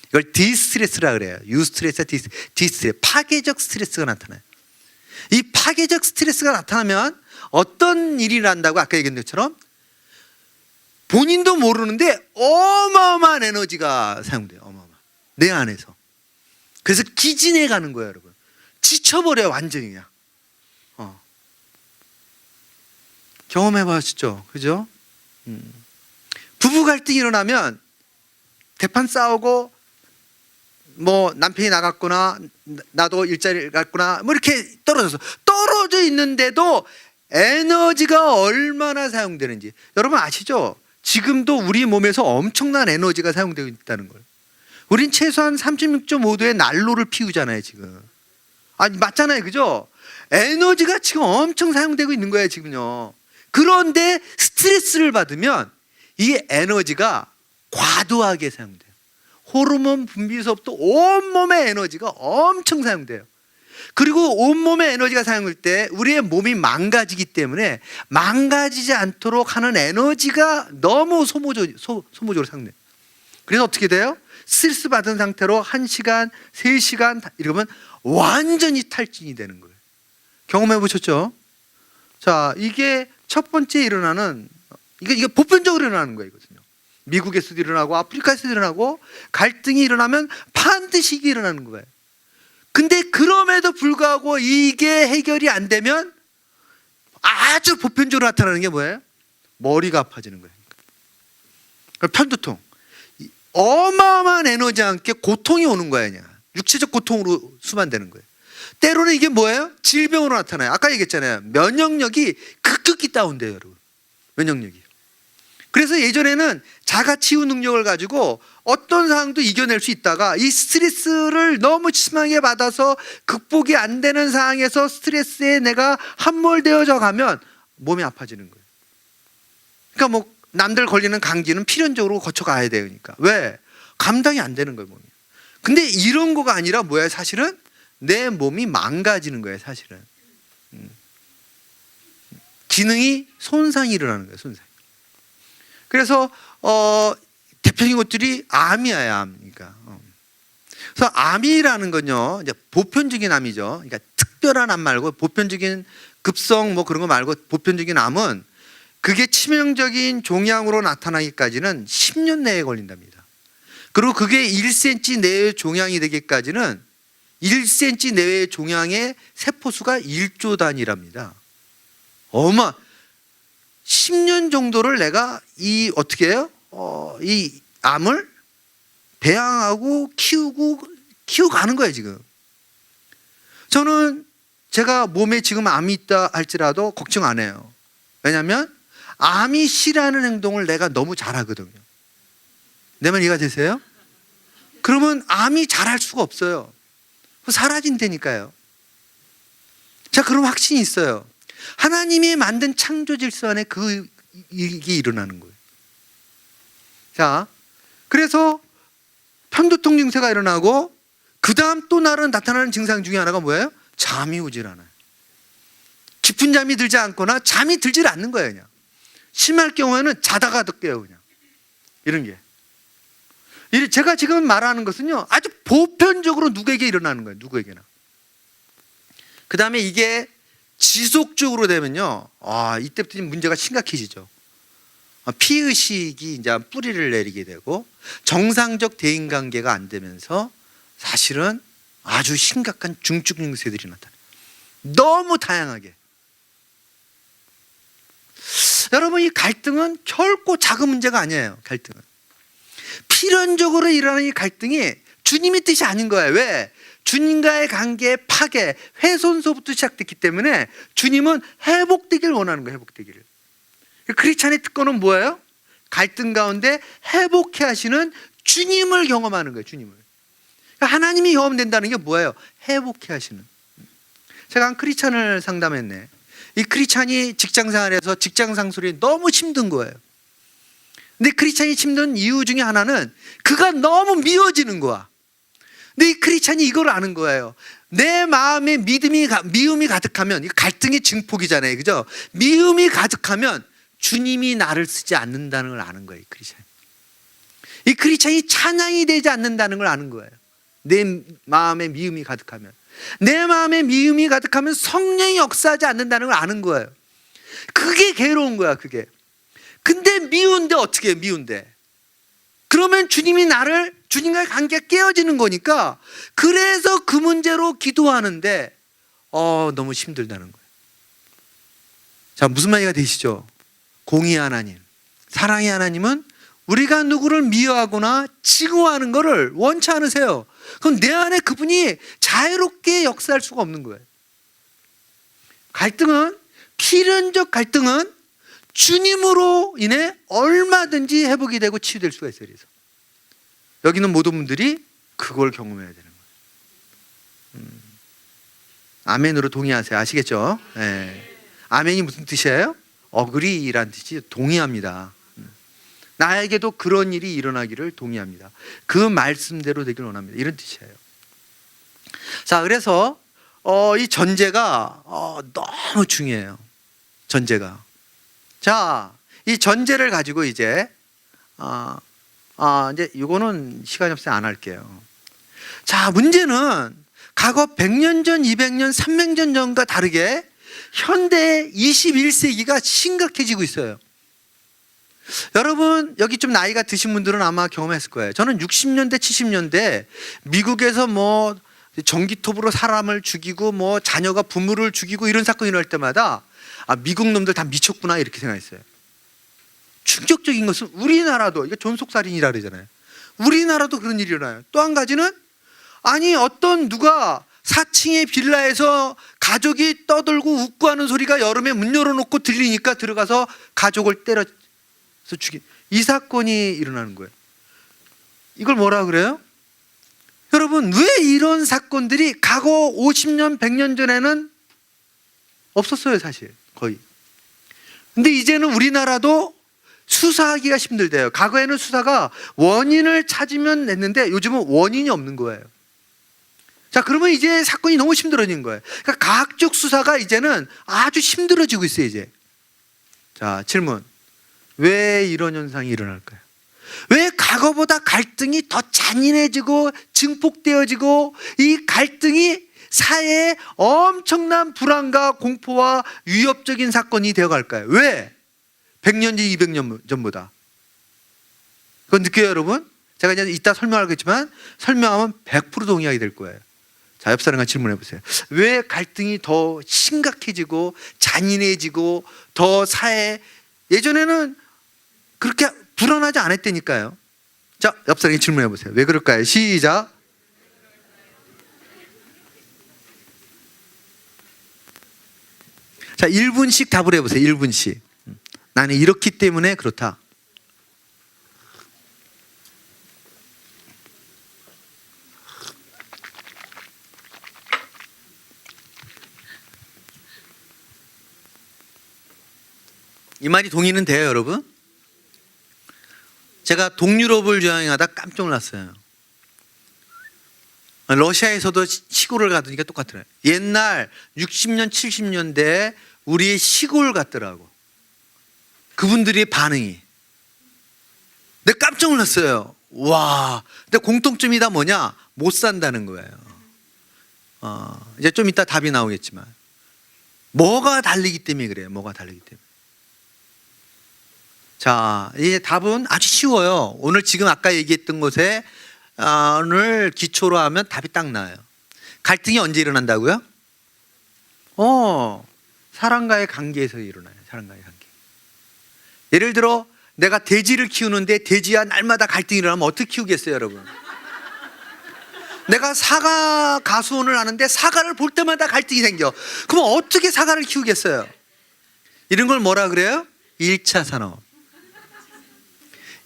이걸 디스트레스라 그래요. 유스트레스, 디스트레스. 파괴적 스트레스가 나타나요. 이 파괴적 스트레스가 나타나면 어떤 일이 난다고 아까 얘기한 것처럼 본인도 모르는데 어마어마한 에너지가 사용돼요. 어마어마. 내 안에서. 그래서 기진해 가는 거예요, 여러분. 지쳐버려요, 완전히 그냥. 경험해 보셨죠? 그죠? 부부 갈등이 일어나면 대판 싸우고 뭐 남편이 나갔구나, 나도 일자리를 갔구나, 뭐 이렇게 떨어져 있는데도 에너지가 얼마나 사용되는지 여러분 아시죠? 지금도 우리 몸에서 엄청난 에너지가 사용되고 있다는 걸. 우린 최소한 36.5도의 난로를 피우잖아요, 지금. 아니, 맞잖아요, 그죠? 에너지가 지금 엄청 사용되고 있는 거예요, 지금요. 그런데 스트레스를 받으면 이 에너지가 과도하게 사용돼요. 호르몬 분비에서부터 온몸의 에너지가 엄청 사용돼요. 그리고 온몸의 에너지가 사용될 때 우리의 몸이 망가지기 때문에 망가지지 않도록 하는 에너지가 너무 소모적으로 사용돼요. 그래서 어떻게 돼요? 스트레스 받은 상태로 1시간, 3시간 이러면 완전히 탈진이 되는 거예요. 경험해 보셨죠? 자, 이게 첫 번째 일어나는, 이게 보편적으로 일어나는 거예요, 이거든요. 미국에서도 일어나고 아프리카에서도 일어나고 갈등이 일어나면 반드시 이게 일어나는 거예요. 근데 그럼에도 불구하고 이게 해결이 안 되면 아주 보편적으로 나타나는 게 뭐예요? 머리가 아파지는 거예요. 편두통. 어마어마한 에너지와 함께 고통이 오는 거예요, 그냥. 육체적 고통으로 수반되는 거예요. 때로는 이게 뭐예요? 질병으로 나타나요. 아까 얘기했잖아요. 면역력이 급격히 다운돼요, 여러분. 면역력이. 그래서 예전에는 자가 치유 능력을 가지고 어떤 상황도 이겨낼 수 있다가 이 스트레스를 너무 심하게 받아서 극복이 안 되는 상황에서 스트레스에 내가 함몰되어져 가면 몸이 아파지는 거예요. 그러니까 뭐 남들 걸리는 감기는 필연적으로 거쳐가야 돼요. 그러니까. 왜? 감당이 안 되는 거예요, 몸이. 근데 이런 거가 아니라 뭐야, 사실은? 내 몸이 망가지는 거예요, 사실은. 기능이 손상이 일어나는 거예요, 손상. 그래서 대표적인 것들이 암이에요, 암. 그러니까. 그래서 암이라는 건요, 이제 보편적인 암이죠. 그러니까 특별한 암 말고 보편적인 급성 뭐 그런 거 말고 보편적인 암은 그게 치명적인 종양으로 나타나기까지는 10년 내에 걸린답니다. 그리고 그게 1cm 내의 종양이 되기까지는 1cm 내외의 종양의 세포수가 1조 단위랍니다. 10년 정도를 내가 어떻게 해요? 이 암을 배양하고 키워가는 거예요, 지금. 저는 제가 몸에 지금 암이 있다 할지라도 걱정 안 해요. 왜냐하면 암이 싫어하는 행동을 내가 너무 잘하거든요. 내 말 이해가 되세요? 그러면 암이 자랄 수가 없어요. 사라진다니까요. 자, 그럼 확신이 있어요. 하나님이 만든 창조 질서 안에 이게 일어나는 거예요. 자, 그래서 편두통 증세가 일어나고 그 다음 또 나타나는 증상 중에 하나가 뭐예요? 잠이 오질 않아요. 깊은 잠이 들지 않거나 잠이 들질 않는 거예요. 그냥 심할 경우에는 자다가 깨요. 그냥 이런 게. 제가 지금 말하는 것은요, 아주 보편적으로 누구에게 일어나는 거예요. 누구에게나. 그 다음에 이게 지속적으로 되면요, 이때부터 문제가 심각해지죠. 피의식이 이제 뿌리를 내리게 되고 정상적 대인관계가 안 되면서 사실은 아주 심각한 중증 증세들이 나타나요. 너무 다양하게. 여러분, 이 갈등은 결코 작은 문제가 아니에요. 갈등은 필연적으로 일어나는 이 갈등이 주님의 뜻이 아닌 거예요. 왜? 주님과의 관계의 파괴, 훼손서부터 시작됐기 때문에 주님은 회복되기를 원하는 거예요. 회복되기를. 크리스찬의 특권은 뭐예요? 갈등 가운데 회복해 하시는 주님을 경험하는 거예요. 주님을. 하나님이 경험된다는 게 뭐예요? 회복해 하시는. 제가 한 크리스찬을 상담했네. 이 크리스찬이 직장생활에서 직장 상술이 너무 힘든 거예요. 근데 크리스찬이 힘든 이유 중에 하나는 그가 너무 미워지는 거야. 근데 이 크리스찬이 이걸 아는 거예요. 내 마음에 미움이 가득하면, 갈등의 증폭이잖아요. 그죠? 미움이 가득하면 주님이 나를 쓰지 않는다는 걸 아는 거예요. 이 크리스찬이 찬양이 되지 않는다는 걸 아는 거예요. 내 마음에 미움이 가득하면. 내 마음에 미움이 가득하면 성령이 역사하지 않는다는 걸 아는 거예요. 그게 괴로운 거야. 그게. 근데 미운데 어떻게 해? 미운데. 그러면 주님과의 관계가 깨어지는 거니까, 그래서 그 문제로 기도하는데 너무 힘들다는 거예요. 자, 무슨 말이가 되시죠? 공의 하나님, 사랑의 하나님은 우리가 누구를 미워하거나 증오하는 것을 원치 않으세요. 그럼 내 안에 그분이 자유롭게 역사할 수가 없는 거예요. 갈등은, 필연적 갈등은 주님으로 인해 얼마든지 회복이 되고 치유될 수가 있어요. 그래서 여기는 모든 분들이 그걸 경험해야 되는 거예요. 아멘으로 동의하세요. 아시겠죠? 네. 아멘이 무슨 뜻이에요? 어그리란 뜻이 동의합니다. 나에게도 그런 일이 일어나기를 동의합니다. 그 말씀대로 되길 원합니다. 이런 뜻이에요. 자, 그래서 이 전제가 너무 중요해요. 전제가. 자, 이 전제를 가지고 이제 이거는 시간이 없어서 안 할게요. 자, 문제는 과거 100년 전, 200년, 300년 전과 다르게 현대 21세기가 심각해지고 있어요. 여러분, 여기 좀 나이가 드신 분들은 아마 경험했을 거예요. 저는 60년대, 70년대 미국에서 뭐 전기톱으로 사람을 죽이고 자녀가 부모를 죽이고 이런 사건이 일어날 때마다 미국 놈들 다 미쳤구나 이렇게 생각했어요. 충격적인 것은 우리나라도, 이거 존속살인이라 그러잖아요. 우리나라도 그런 일이 일어나요. 또 한 가지는, 어떤 누가 4층의 빌라에서 가족이 떠들고 웃고 하는 소리가 여름에 문 열어놓고 들리니까 들어가서 가족을 때려서 죽인, 이 사건이 일어나는 거예요. 이걸 뭐라 그래요? 여러분, 왜 이런 사건들이 과거 50년, 100년 전에는 없었어요, 사실 거의. 근데 이제는 우리나라도 수사하기가 힘들대요. 과거에는 수사가 원인을 찾으면 냈는데 요즘은 원인이 없는 거예요. 자, 그러면 이제 사건이 너무 힘들어진 거예요. 그러니까 과학적 수사가 이제는 아주 힘들어지고 있어요, 이제. 자, 질문. 왜 이런 현상이 일어날까요? 왜 과거보다 갈등이 더 잔인해지고 증폭되어지고 이 갈등이 사회에 엄청난 불안과 공포와 위협적인 사건이 되어갈까요? 왜? 100년 전, 200년 전보다. 그건 느껴요, 여러분? 제가 이제 이따 설명하겠지만 설명하면 100% 동의하게 될 거예요. 자, 옆 사람과 질문해 보세요. 왜 갈등이 더 심각해지고 잔인해지고 더 사회, 예전에는 그렇게 불안하지 않았다니까요. 자, 옆 사람에게 질문해 보세요. 왜 그럴까요? 시작. 자, 1분씩 답을 해보세요. 1분씩. 나는 이렇기 때문에 그렇다. 이 말이 동의는 돼요, 여러분? 제가 동유럽을 여행하다 깜짝 놀랐어요. 러시아에서도 시골을 가더니까 똑같더라고요. 옛날 60년, 70년대에 우리의 시골 같더라고. 그분들의 반응이. 내가 깜짝 놀랐어요. 와. 근데 공통점이 다 뭐냐? 못 산다는 거예요. 이제 좀 이따 답이 나오겠지만. 뭐가 다르기 때문에 그래요. 뭐가 다르기 때문에. 자, 이제 답은 아주 쉬워요. 오늘 지금 아까 얘기했던 것에 오늘 기초로 하면 답이 딱 나와요. 갈등이 언제 일어난다고요? 사람과의 관계에서 일어나요. 사람과의 관계. 예를 들어 내가 돼지를 키우는데 돼지와 날마다 갈등이 일어나면 어떻게 키우겠어요, 여러분? 내가 사과 가수원을 하는데 사과를 볼 때마다 갈등이 생겨. 그럼 어떻게 사과를 키우겠어요? 이런 걸 뭐라 그래요? 1차 산업.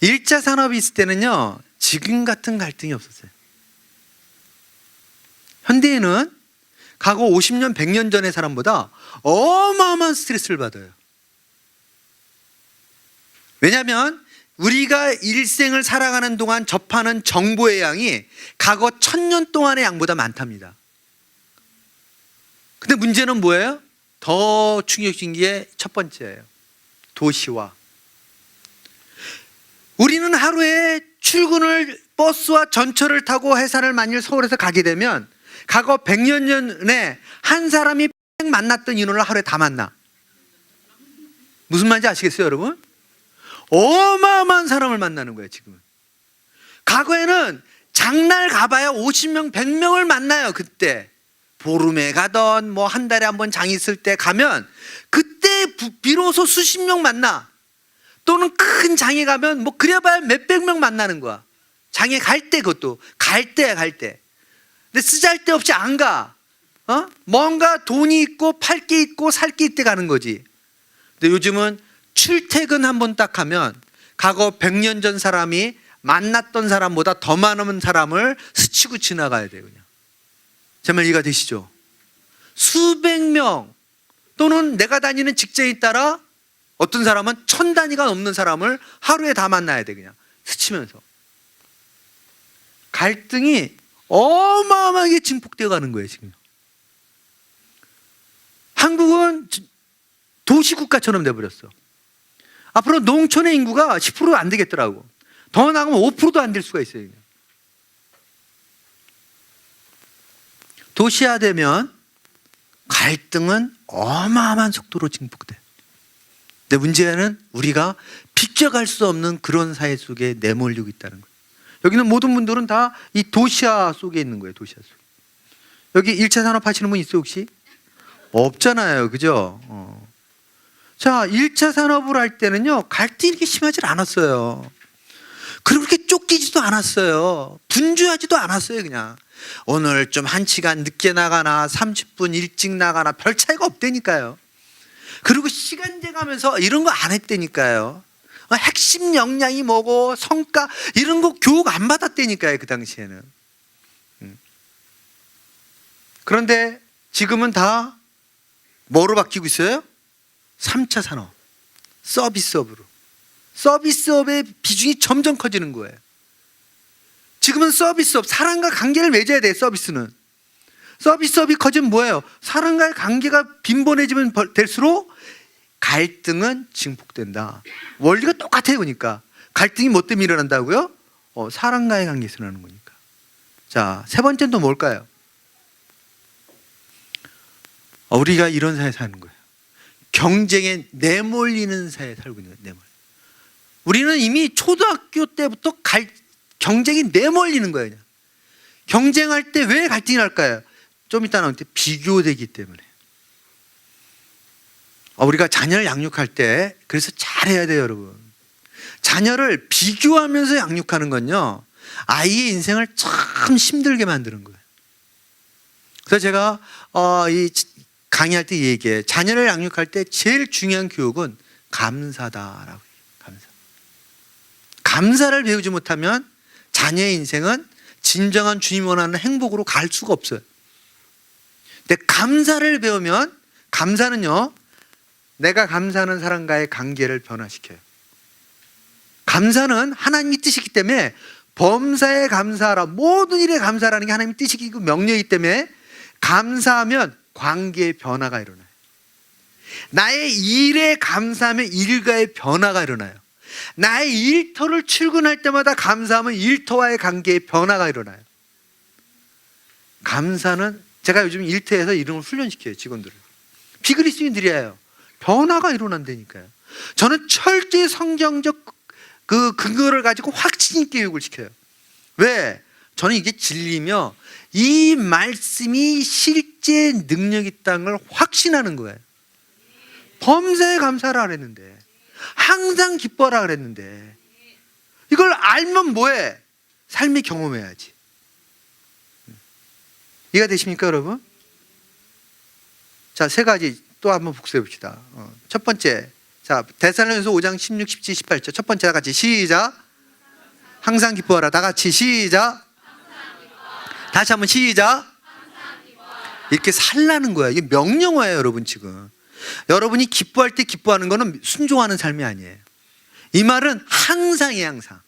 1차 산업이 있을 때는요, 지금 같은 갈등이 없었어요. 현대에는 과거 50년, 100년 전의 사람보다 어마어마한 스트레스를 받아요. 왜냐하면 우리가 일생을 살아가는 동안 접하는 정보의 양이 과거 1000년 동안의 양보다 많답니다. 근데 문제는 뭐예요? 더 충격적인 게 첫 번째예요. 도시화. 우리는 하루에 출근을 버스와 전철을 타고 회사를 만일 서울에서 가게 되면 과거 100년 전에 한 사람이 만났던 인원을 하루에 다 만나. 무슨 말인지 아시겠어요, 여러분? 어마어마한 사람을 만나는 거예요, 지금은. 과거에는 장날 가봐야 50명, 100명을 만나요, 그때. 보름에 가던 뭐 한 달에 한 번 장 있을 때 가면 그때 비로소 수십 명 만나. 또는 큰 장에 가면 뭐 그래봐야 몇백 명 만나는 거야. 장에 갈 때, 그것도 갈 때야, 갈 때. 근데 쓰잘데없이 안 가. 뭔가 돈이 있고 팔 게 있고 살 게 있대 가는 거지. 근데 요즘은 출퇴근 한 번 딱 하면 과거 100년 전 사람이 만났던 사람보다 더 많은 사람을 스치고 지나가야 돼요, 그냥. 제 말 이해가 되시죠? 수백 명 또는 내가 다니는 직장에 따라 어떤 사람은 1000 단위가 넘는 사람을 하루에 다 만나야 돼, 그냥 스치면서. 갈등이 어마어마하게 증폭되어 가는 거예요, 지금. 한국은 도시국가처럼 돼버렸어. 앞으로 농촌의 인구가 10% 안 되겠더라고. 더 나가면 5%도 안 될 수가 있어요, 그냥. 도시화되면 갈등은 어마어마한 속도로 증폭돼. 근데 문제는 우리가 비껴갈 수 없는 그런 사회 속에 내몰리고 있다는 거예요. 여기는 모든 분들은 다 이 도시화 속에 있는 거예요. 도시화 속에. 여기 1차 산업 하시는 분 있어요, 혹시? 없잖아요, 그죠? 자, 1차 산업을 할 때는요, 갈등이 이렇게 심하지 않았어요. 그리고 그렇게 쫓기지도 않았어요. 분주하지도 않았어요, 그냥. 오늘 좀 1시간 늦게 나가나 30분 일찍 나가나 별 차이가 없다니까요. 그리고 시간 재가면서 이런 거 안 했다니까요. 핵심 역량이 뭐고 성과 이런 거 교육 안 받았다니까요, 그 당시에는. 그런데 지금은 다 뭐로 바뀌고 있어요? 3차 산업, 서비스업으로. 서비스업의 비중이 점점 커지는 거예요. 지금은 서비스업, 사람과 관계를 맺어야 돼, 서비스는. 서비스업이 커지면 뭐예요? 사람과의 관계가 빈번해지면 될수록 갈등은 증폭된다. 원리가 똑같아요, 그러니까. 갈등이 뭐 때문에 일어난다고요? 사람과의 관계에서 일어나는 거니까. 자, 세 번째는 또 뭘까요? 우리가 이런 사회에 사는 거예요. 경쟁에 내몰리는 사회에 살고 있는 거예요. 우리는 이미 초등학교 때부터 경쟁이 내몰리는 거예요. 그냥. 경쟁할 때 왜 갈등이 날까요? 좀 이따 나올 때 비교되기 때문에. 우리가 자녀를 양육할 때 그래서 잘해야 돼요, 여러분. 자녀를 비교하면서 양육하는 건요, 아이의 인생을 참 힘들게 만드는 거예요. 그래서 제가 이 강의할 때 얘기해. 자녀를 양육할 때 제일 중요한 교육은 감사다라고 해요. 감사를 배우지 못하면 자녀의 인생은 진정한 주님이 원하는 행복으로 갈 수가 없어요. 근데 감사를 배우면, 감사는요, 내가 감사하는 사람과의 관계를 변화시켜요. 감사는 하나님의 뜻이기 때문에 범사에 감사하라, 모든 일에 감사하라는 게 하나님의 뜻이고 명령이기 때문에 감사하면 관계의 변화가 일어나요. 나의 일에 감사하면 일과의 변화가 일어나요. 나의 일터를 출근할 때마다 감사하면 일터와의 관계의 변화가 일어나요. 감사는 제가 요즘 일터에서 이런 걸 훈련시켜요, 직원들을. 비그리스인들이에요. 변화가 일어난다니까요. 저는 철저히 성경적 그 근거를 가지고 확신 있게 교육을 시켜요. 왜? 저는 이게 진리며 이 말씀이 실제 능력이 있다는 걸 확신하는 거예요. 범사에 감사하라 그랬는데, 항상 기뻐하라 그랬는데, 이걸 알면 뭐해? 삶이 경험해야지. 이해가 되십니까, 여러분? 자, 세 가지 또 한번 복습해 봅시다. 첫 번째, 자, 데살로니가서 5장 16, 17, 18절. 첫 번째 다 같이 시작. 항상 기뻐하라. 다 같이 시작. 다시 한번 시작. 이렇게 살라는 거야. 이게 명령어예요, 여러분. 지금 여러분이 기뻐할 때 기뻐하는 거는 순종하는 삶이 아니에요. 이 말은 항상이에요. 항상.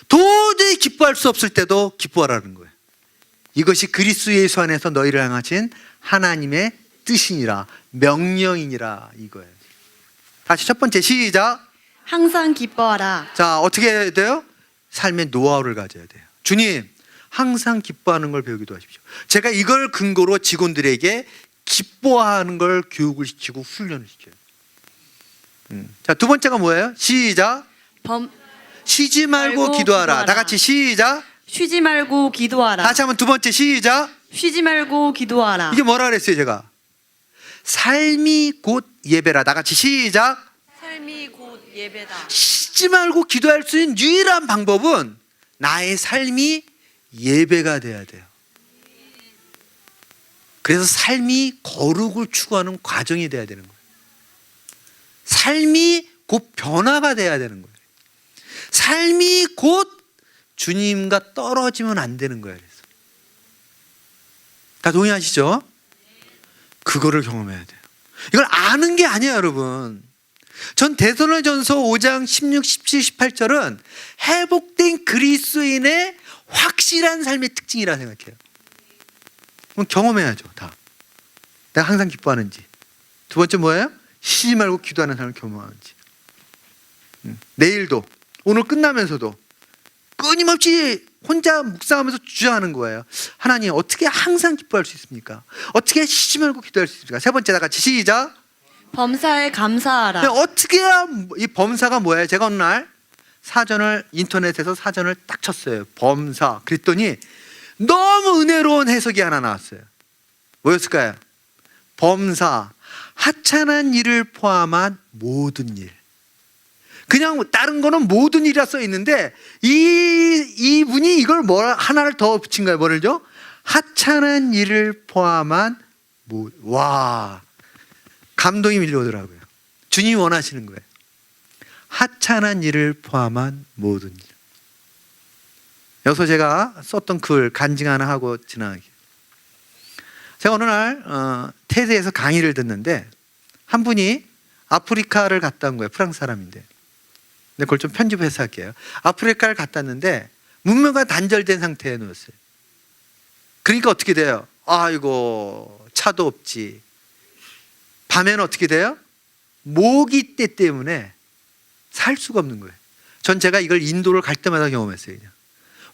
도저히 기뻐할 수 없을 때도 기뻐하라는 거예요. 이것이 그리스도 예수 안에서 너희를 향하신 하나님의 뜻이니라, 명령이니라, 이거예요. 다시 첫 번째 시작. 항상 기뻐하라. 자, 어떻게 해야 돼요? 삶의 노하우를 가져야 돼요. 주님, 항상 기뻐하는 걸 배우기도 하십시오. 제가 이걸 근거로 직원들에게 기뻐하는 걸 교육을 시키고 훈련을 시켜요. 자, 두 번째가 뭐예요? 시작. 쉬지 말고 기도하라. 다 같이 시작. 쉬지 말고 기도하라. 다시 한번 두 번째 시작. 쉬지 말고 기도하라. 이게 뭐라 그랬어요, 제가? 삶이 곧 예배라. 다 같이 시작. 삶이 곧 예배다. 쉬지 말고 기도할 수 있는 유일한 방법은 나의 삶이 예배가 돼야 돼요. 그래서 삶이 거룩을 추구하는 과정이 돼야 되는 거예요. 삶이 곧 변화가 돼야 되는 거예요. 삶이 곧 주님과 떨어지면 안 되는 거예요. 그래서 다 동의하시죠? 그거를 경험해야 돼요. 이걸 아는 게 아니에요, 여러분. 전 데살로니가전서 5장 16, 17, 18절은 회복된 그리스도인의 확실한 삶의 특징이라 생각해요. 그럼 경험해야죠, 다. 내가 항상 기뻐하는지. 두 번째 뭐예요? 쉬지 말고 기도하는 사람을 경험하는지. 내일도, 오늘 끝나면서도 끊임없이 혼자 묵상하면서 주저하는 거예요. 하나님, 어떻게 항상 기뻐할 수 있습니까? 어떻게 쉬지 말고 기도할 수 있습니까? 세 번째 다 같이 시작. 범사에 감사하라. 어떻게 해야 이 범사가 뭐예요? 제가 어느 날 사전을 인터넷에서 사전을 딱 쳤어요. 범사. 그랬더니 너무 은혜로운 해석이 하나 나왔어요. 뭐였을까요? 범사, 하찮은 일을 포함한 모든 일. 그냥 다른 거는 모든 일이라 써 있는데 이분이 이걸 하나를 더 붙인 거예요. 뭐를요? 하찮은 일을 포함한 와, 감동이 밀려오더라고요. 주님이 원하시는 거예요. 하찮은 일을 포함한 모든 일. 여기서 제가 썼던 글 간증 하나 하고 지나가게. 제가 어느 날 테드에서 강의를 듣는데 한 분이 아프리카를 갔다 온 거예요. 프랑스 사람인데. 근데 그걸 좀 편집해서 할게요. 아프리카를 갔다 왔는데 문명과 단절된 상태에 놓였어요. 그러니까 어떻게 돼요? 아이고, 차도 없지. 밤에는 어떻게 돼요? 모기떼 때문에 살 수가 없는 거예요. 전 제가 이걸 인도를 갈 때마다 경험했어요. 그냥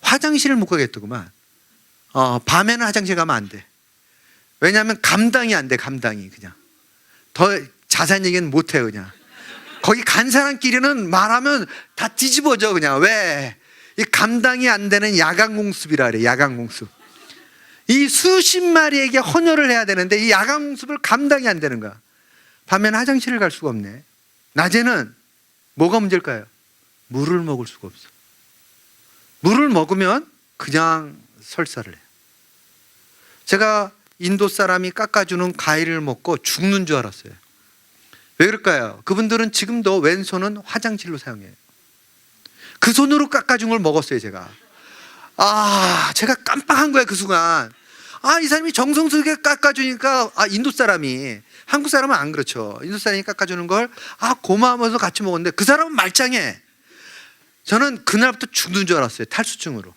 화장실을 못 가겠더구만. 밤에는 화장실 가면 안 돼. 왜냐하면 감당이 안 돼. 감당이 그냥 더 자세한 얘기는 못 해요. 그냥 거기 간 사람끼리는 말하면 다 뒤집어져. 그냥 왜? 이 감당이 안 되는 야간 공습이라 그래. 야간 공습. 이 수십 마리에게 헌혈을 해야 되는데 이 야간 공습을 감당이 안 되는 거야. 밤에는 화장실을 갈 수가 없네. 낮에는 뭐가 문제일까요? 물을 먹을 수가 없어. 물을 먹으면 그냥 설사를 해요. 제가 인도 사람이 깎아주는 과일을 먹고 죽는 줄 알았어요. 왜 그럴까요? 그분들은 지금도 왼손은 화장실로 사용해요. 그 손으로 깎아준 걸 먹었어요. 제가 제가 깜빡한 거예요. 그 순간 아, 이 사람이 정성스럽게 깎아주니까, 아, 인도 사람이, 한국 사람은 안 그렇죠. 인도 사람이 깎아주는 걸, 아, 고마워서 같이 먹었는데 그 사람은 말짱해. 저는 그날부터 죽는 줄 알았어요. 탈수증으로.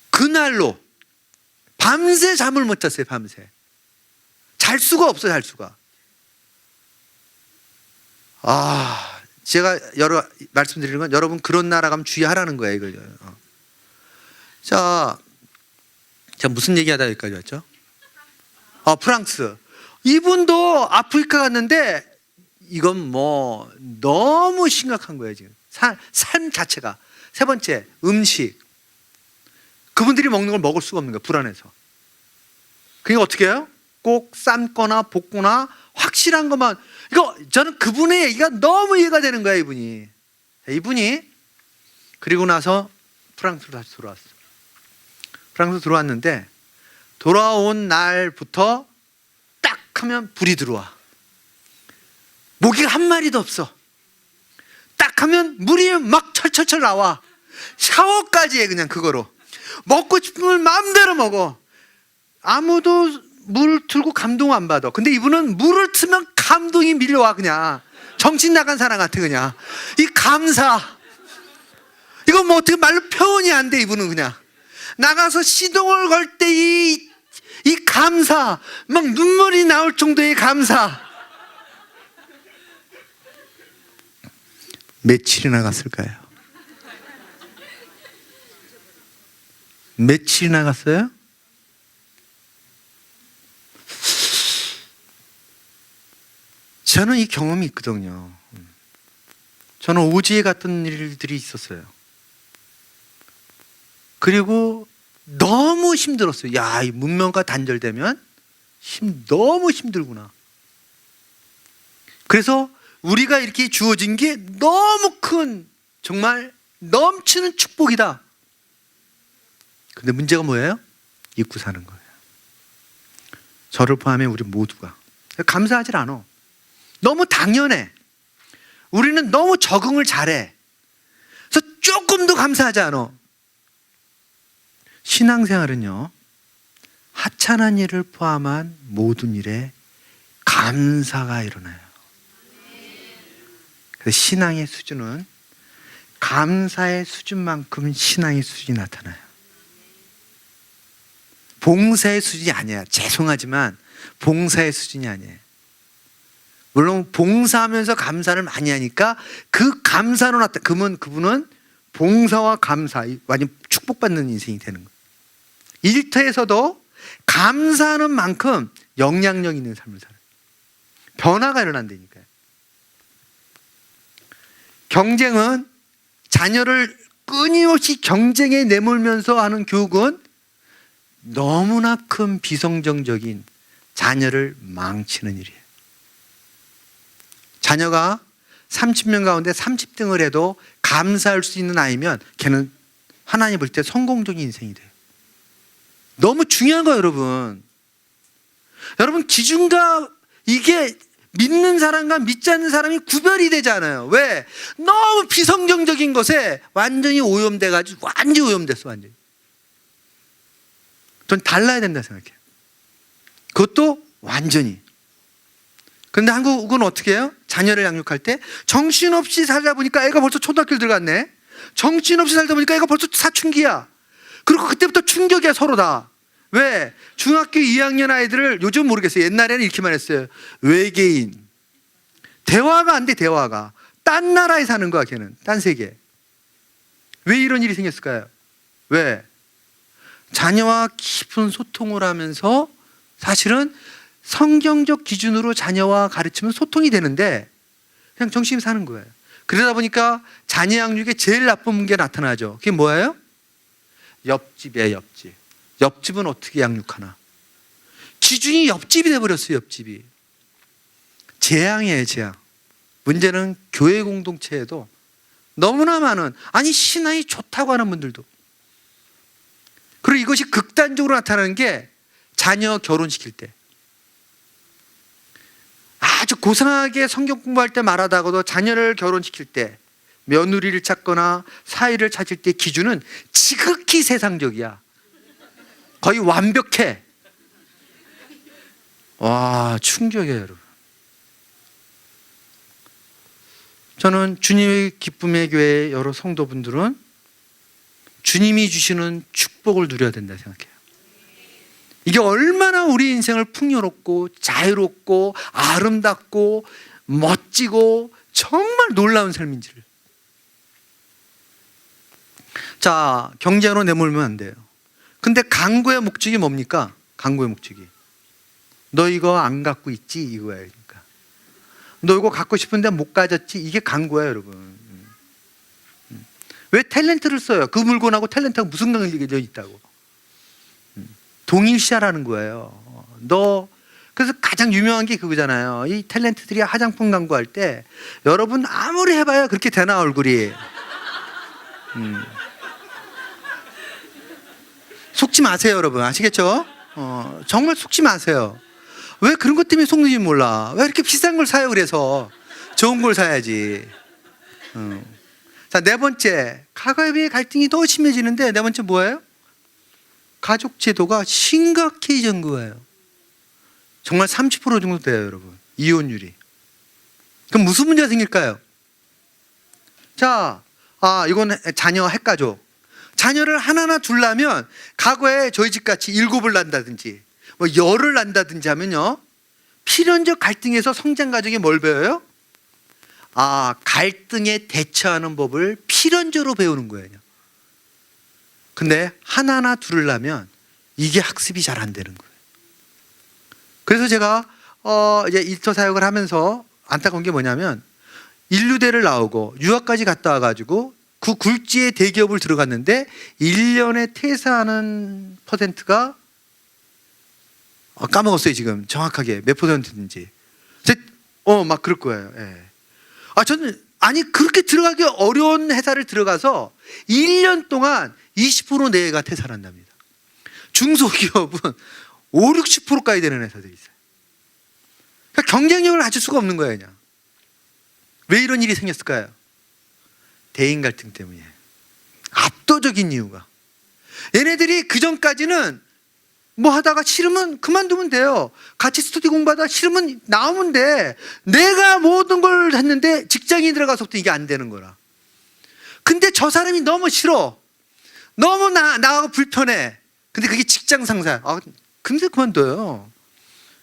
그날로 밤새 잠을 못 잤어요. 밤새. 잘 수가 없어요. 잘 수가. 아, 제가 말씀드리는 건 여러분 그런 나라 가면 주의하라는 거예요. 이걸. 자, 제가 무슨 얘기하다 여기까지 왔죠? 프랑스. 이분도 아프리카 갔는데 이건 뭐 너무 심각한 거예요. 지금 삶 자체가. 세 번째, 음식. 그분들이 먹는 걸 먹을 수가 없는 거예요. 불안해서. 그러니까 어떻게 해요? 꼭 삶거나 볶거나 확실한 것만. 이거 저는 그분의 얘기가 너무 이해가 되는 거예요. 이분이 그리고 나서 프랑스로 다시 돌아왔어요. 프랑스 들어왔는데 돌아온 날부터 딱 하면 불이 들어와. 모기가 한 마리도 없어. 딱 하면 물이 막 철철철 나와. 샤워까지 해. 그냥 그거로 먹고 싶은 걸 마음대로 먹어. 아무도 물 틀고 감동 안 받아. 근데 이분은 물을 트면 감동이 밀려와. 그냥 정신 나간 사람 같아. 그냥 이 감사, 이건 뭐 어떻게 말로 표현이 안 돼. 이분은 그냥 나가서 시동을 걸 때 이 감사, 막 눈물이 나올 정도의 감사. 며칠이나 갔을까요? 며칠이나 갔어요? 저는 이 경험이 있거든요. 저는 오지에 갔던 일들이 있었어요. 그리고 너무 힘들었어요. 야, 이 문명과 단절되면 너무 힘들구나. 그래서 우리가 이렇게 주어진 게 너무 큰, 정말 넘치는 축복이다. 근데 문제가 뭐예요? 잊고 사는 거예요. 저를 포함해 우리 모두가. 감사하지 않아. 너무 당연해. 우리는 너무 적응을 잘해. 그래서 조금도 감사하지 않아. 신앙생활은요, 하찮은 일을 포함한 모든 일에 감사가 일어나요. 그래서 신앙의 수준은 감사의 수준만큼 신앙의 수준이 나타나요. 봉사의 수준이 아니야. 죄송하지만 봉사의 수준이 아니에요. 물론 봉사하면서 감사를 많이 하니까 그 감사로 그분은 봉사와 감사, 완전 축복받는 인생이 되는 거예요. 일터에서도 감사하는 만큼 영향력 있는 삶을 살아요. 변화가 일어난다니까요. 경쟁은, 자녀를 끊임없이 경쟁에 내몰면서 하는 교육은 너무나 큰 비성정적인 자녀를 망치는 일이에요. 자녀가 30명 가운데 30등을 해도 감사할 수 있는 아이면 걔는 하나님 볼 때 성공적인 인생이 돼요. 너무 중요한 거예요, 여러분. 여러분, 기준과 이게 믿는 사람과 믿지 않는 사람이 구별이 되잖아요. 왜? 너무 비성경적인 것에 완전히 오염돼가지고, 완전히 오염됐어, 완전히. 전 달라야 된다 생각해요. 그것도 완전히. 그런데 한국은 어떻게 해요? 자녀를 양육할 때 정신없이 살다 보니까 애가 벌써 초등학교를 들어갔네. 정신없이 살다 보니까 애가 벌써 사춘기야. 그리고 그때부터 충격이야, 서로 다. 왜? 중학교 2학년 아이들을 요즘 모르겠어요. 옛날에는 이렇게만 했어요. 외계인. 대화가 안 돼, 대화가. 딴 나라에 사는 거야, 걔는. 딴 세계. 왜 이런 일이 생겼을까요? 왜? 자녀와 깊은 소통을 하면서 사실은 성경적 기준으로 자녀와 가르치면 소통이 되는데 그냥 정신이 사는 거예요. 그러다 보니까 자녀 양육에 제일 나쁜 게 나타나죠. 그게 뭐예요? 옆집이에요, 옆집. 옆집은 어떻게 양육하나? 기준이 옆집이 돼버렸어요, 옆집이. 재앙이에요, 재앙. 문제는 교회 공동체에도 너무나 많은, 아니 신앙이 좋다고 하는 분들도. 그리고 이것이 극단적으로 나타나는 게 자녀 결혼시킬 때. 아주 고상하게 성경 공부할 때 말하다가도 자녀를 결혼시킬 때, 며느리를 찾거나 사위를 찾을 때 기준은 지극히 세상적이야. 거의 완벽해. 와, 충격이에요, 여러분. 저는 주님의 기쁨의 교회 여러 성도분들은 주님이 주시는 축복을 누려야 된다 생각해요. 이게 얼마나 우리 인생을 풍요롭고 자유롭고 아름답고 멋지고 정말 놀라운 삶인지를. 자, 경쟁으로 내몰면 안 돼요. 근데 강구의 목적이 뭡니까? 강구의 목적이 너 이거 안 갖고 있지? 이거야. 그러니까 너 이거 갖고 싶은데 못 가졌지? 이게 강구야, 여러분. 왜 탤런트를 써요? 그 물건하고 탤런트하고 무슨 관계가 있다고? 동일시하라는 거예요. 너 그래서 가장 유명한 게 그거잖아요. 이 탤런트들이 화장품 광고할 때 여러분 아무리 해봐야 그렇게 되나 얼굴이. 속지 마세요, 여러분. 아시겠죠? 정말 속지 마세요. 왜 그런 것 때문에 속는지 몰라. 왜 이렇게 비싼 걸 사요? 그래서 좋은 걸 사야지. 자, 네 번째, 가가에 비해 갈등이 더 심해지는데 네 번째 뭐예요? 가족 제도가 심각해진 거예요. 정말 30% 정도 돼요, 여러분. 이혼율이. 그럼 무슨 문제가 생길까요? 자, 이건 자녀 핵가족. 자녀를 하나나 둘라면 과거에 저희 집 같이 7을 낳는다든지 뭐 10을 낳는다든지 하면요, 필연적 갈등에서 성장 과정에 뭘 배워요? 갈등에 대처하는 법을 필연적으로 배우는 거예요. 근데 하나나 둘을 낳으면 이게 학습이 잘 안 되는 거예요. 그래서 제가 이제 일터 사역을 하면서 안타까운 게 뭐냐면 인류대를 나오고 유학까지 갔다 와가지고 그 굴지의 대기업을 들어갔는데 1년에 퇴사하는 퍼센트가 까먹었어요. 지금 정확하게 몇 퍼센트인지. 막 그럴 거예요. 예. 저는 그렇게 들어가기 어려운 회사를 들어가서 1년 동안 20% 내외가 퇴사를 한답니다. 중소기업은 5, 60%까지 되는 회사들이 있어요. 그러니까 경쟁력을 가질 수가 없는 거예요, 그냥. 왜 이런 일이 생겼을까요? 대인 갈등 때문이에요. 압도적인 이유가. 얘네들이 그 전까지는 뭐 하다가 싫으면 그만두면 돼요. 같이 스터디 공부하다가 싫으면 나오면 돼. 내가 모든 걸 했는데 직장인 들어가서부터 이게 안 되는 거라. 근데 저 사람이 너무 싫어. 너무 나하고 불편해. 근데 그게 직장 상사야. 근데 그만둬요.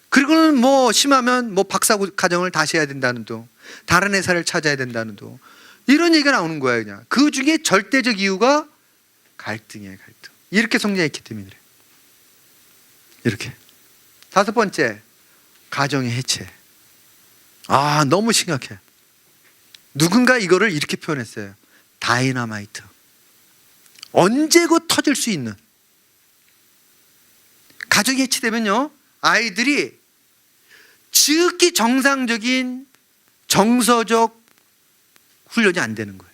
그리고는 뭐 심하면 뭐 박사 과정을 다시 해야 된다는 둥, 다른 회사를 찾아야 된다는 둥, 이런 얘기가 나오는 거예요. 그냥 그 중에 절대적 이유가 갈등이에요. 갈등. 이렇게 성장했기 때문에 그래요. 이렇게. 다섯 번째, 가정의 해체. 너무 심각해. 누군가 이거를 이렇게 표현했어요. 다이너마이트. 언제고 터질 수 있는. 가정이 해체되면요, 아이들이 지극히 정상적인 정서적 훈련이 안 되는 거예요.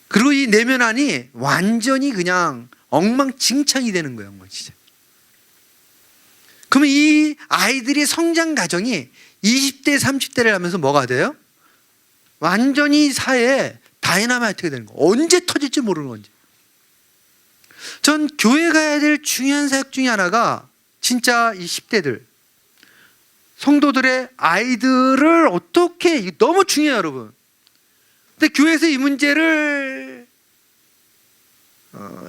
그리고 이 내면안이 완전히 그냥 엉망진창이 되는 거예요. 진짜. 그러면 이 아이들의 성장 과정이 20대, 30대를 하면서 뭐가 돼요? 완전히 사회에 다이너마이트가 되는 거예요. 언제 터질지 모르는 건지. 전 교회 가야 될 중요한 사역 중에 하나가 진짜 이 10대들, 성도들의 아이들을 어떻게, 너무 중요해요, 여러분. 근데 교회에서 이 문제를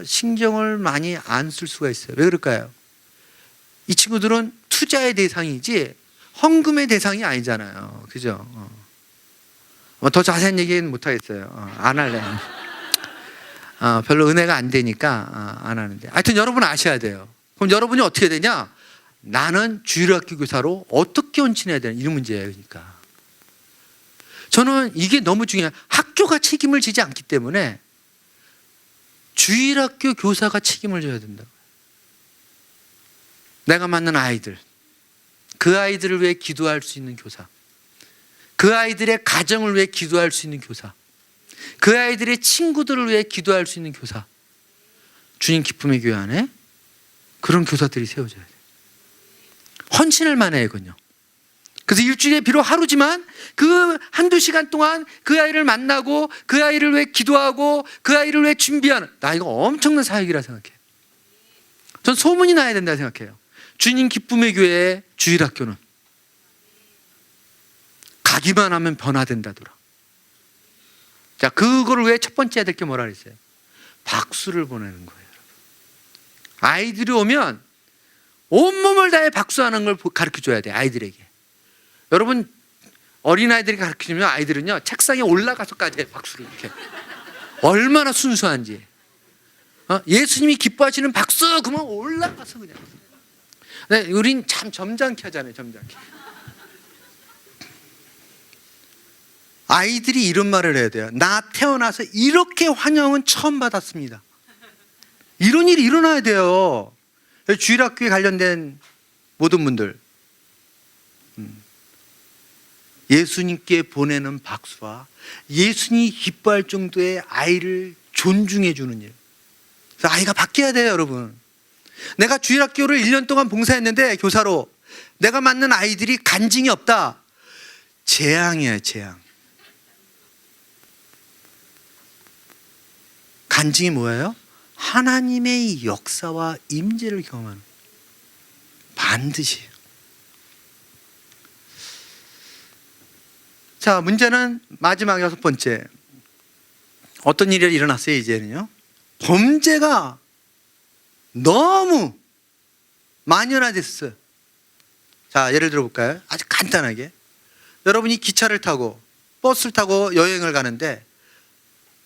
신경을 많이 안 쓸 수가 있어요. 왜 그럴까요? 이 친구들은 투자의 대상이지 헌금의 대상이 아니잖아요. 그죠? 더 자세한 얘기는 못 하겠어요. 안 할래. 별로 은혜가 안 되니까 안 하는데. 하여튼 여러분 아셔야 돼요. 그럼 여러분이 어떻게 되냐? 나는 주일학교 교사로 어떻게 헌신해야 되냐, 이 문제예요. 그러니까 저는 이게 너무 중요해요. 학교가 책임을 지지 않기 때문에 주일학교 교사가 책임을 져야 된다. 내가 만난 아이들, 그 아이들을 위해 기도할 수 있는 교사, 그 아이들의 가정을 위해 기도할 수 있는 교사, 그 아이들의 친구들을 위해 기도할 수 있는 교사, 주님 기쁨의 교회 안에 그런 교사들이 세워져야 돼요. 헌신할 만해요, 이건요. 그래서 일주일에 비록 하루지만 그 한두 시간 동안 그 아이를 만나고 그 아이를 위해 기도하고 그 아이를 위해 준비하는, 나 이거 엄청난 사역이라 생각해. 전 소문이 나야 된다 생각해요. 주님 기쁨의 교회 주일학교는 가기만 하면 변화된다더라. 자, 그거를 왜 첫 번째 해야 될 게 뭐라 그랬어요? 박수를 보내는 거예요. 아이들이 오면 온몸을 다해 박수하는 걸 가르쳐줘야 돼요. 아이들에게. 여러분, 어린아이들이 가르치면 아이들은요 책상에 올라가서까지 박수를 이렇게. 얼마나 순수한지. 예수님이 기뻐하시는 박수 그러면 올라가서 그냥. 네, 우린 참 점잖게 하잖아요. 점잖게. 아이들이 이런 말을 해야 돼요. 나 태어나서 이렇게 환영은 처음 받았습니다. 이런 일이 일어나야 돼요. 주일학교에 관련된 모든 분들, 예수님께 보내는 박수와 예수님이 기뻐할 정도의 아이를 존중해 주는 일. 그래서 아이가 바뀌어야 돼요, 여러분. 내가 주일학교를 1년 동안 봉사했는데 교사로 내가 만난 아이들이 간증이 없다. 재앙이에요, 재앙. 간증이 뭐예요? 하나님의 역사와 임재를 경험하는. 반드시. 자, 문제는 마지막 6번째. 어떤 일이 일어났어요, 이제는요? 범죄가 너무 만연화됐어요. 자, 예를 들어 볼까요? 아주 간단하게. 여러분이 기차를 타고 버스를 타고 여행을 가는데,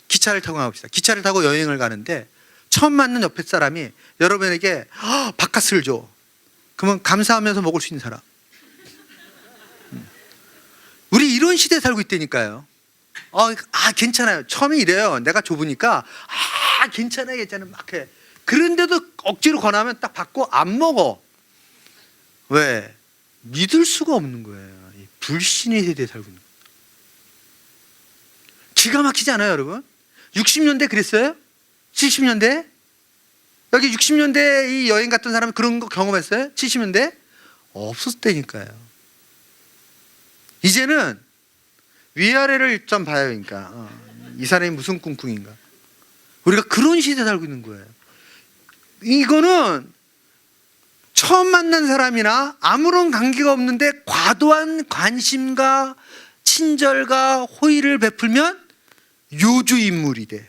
기차를 타고 가봅시다. 기차를 타고 여행을 가는데 처음 만난 옆에 사람이 여러분에게 바카스를 줘. 그러면 감사하면서 먹을 수 있는 사람. 우리 이런 시대에 살고 있다니까요. 괜찮아요. 처음에 이래요. 내가 좁으니까 괜찮아요, 괜찮아요 막 해. 그런데도 억지로 권하면 딱 받고 안 먹어. 왜? 믿을 수가 없는 거예요. 이 불신의 세대에 살고 있는 거예요. 기가 막히지 않아요, 여러분? 60년대 그랬어요? 70년대? 여기 60년대 이 여행 갔던 사람이 그런 거 경험했어요? 70년대? 없었다니까요. 이제는 위아래를 좀 봐요. 그러니까 이 사람이 무슨 꿍꿍인가. 우리가 그런 시대에 살고 있는 거예요. 이거는 처음 만난 사람이나 아무런 관계가 없는데 과도한 관심과 친절과 호의를 베풀면 요주 인물이 돼.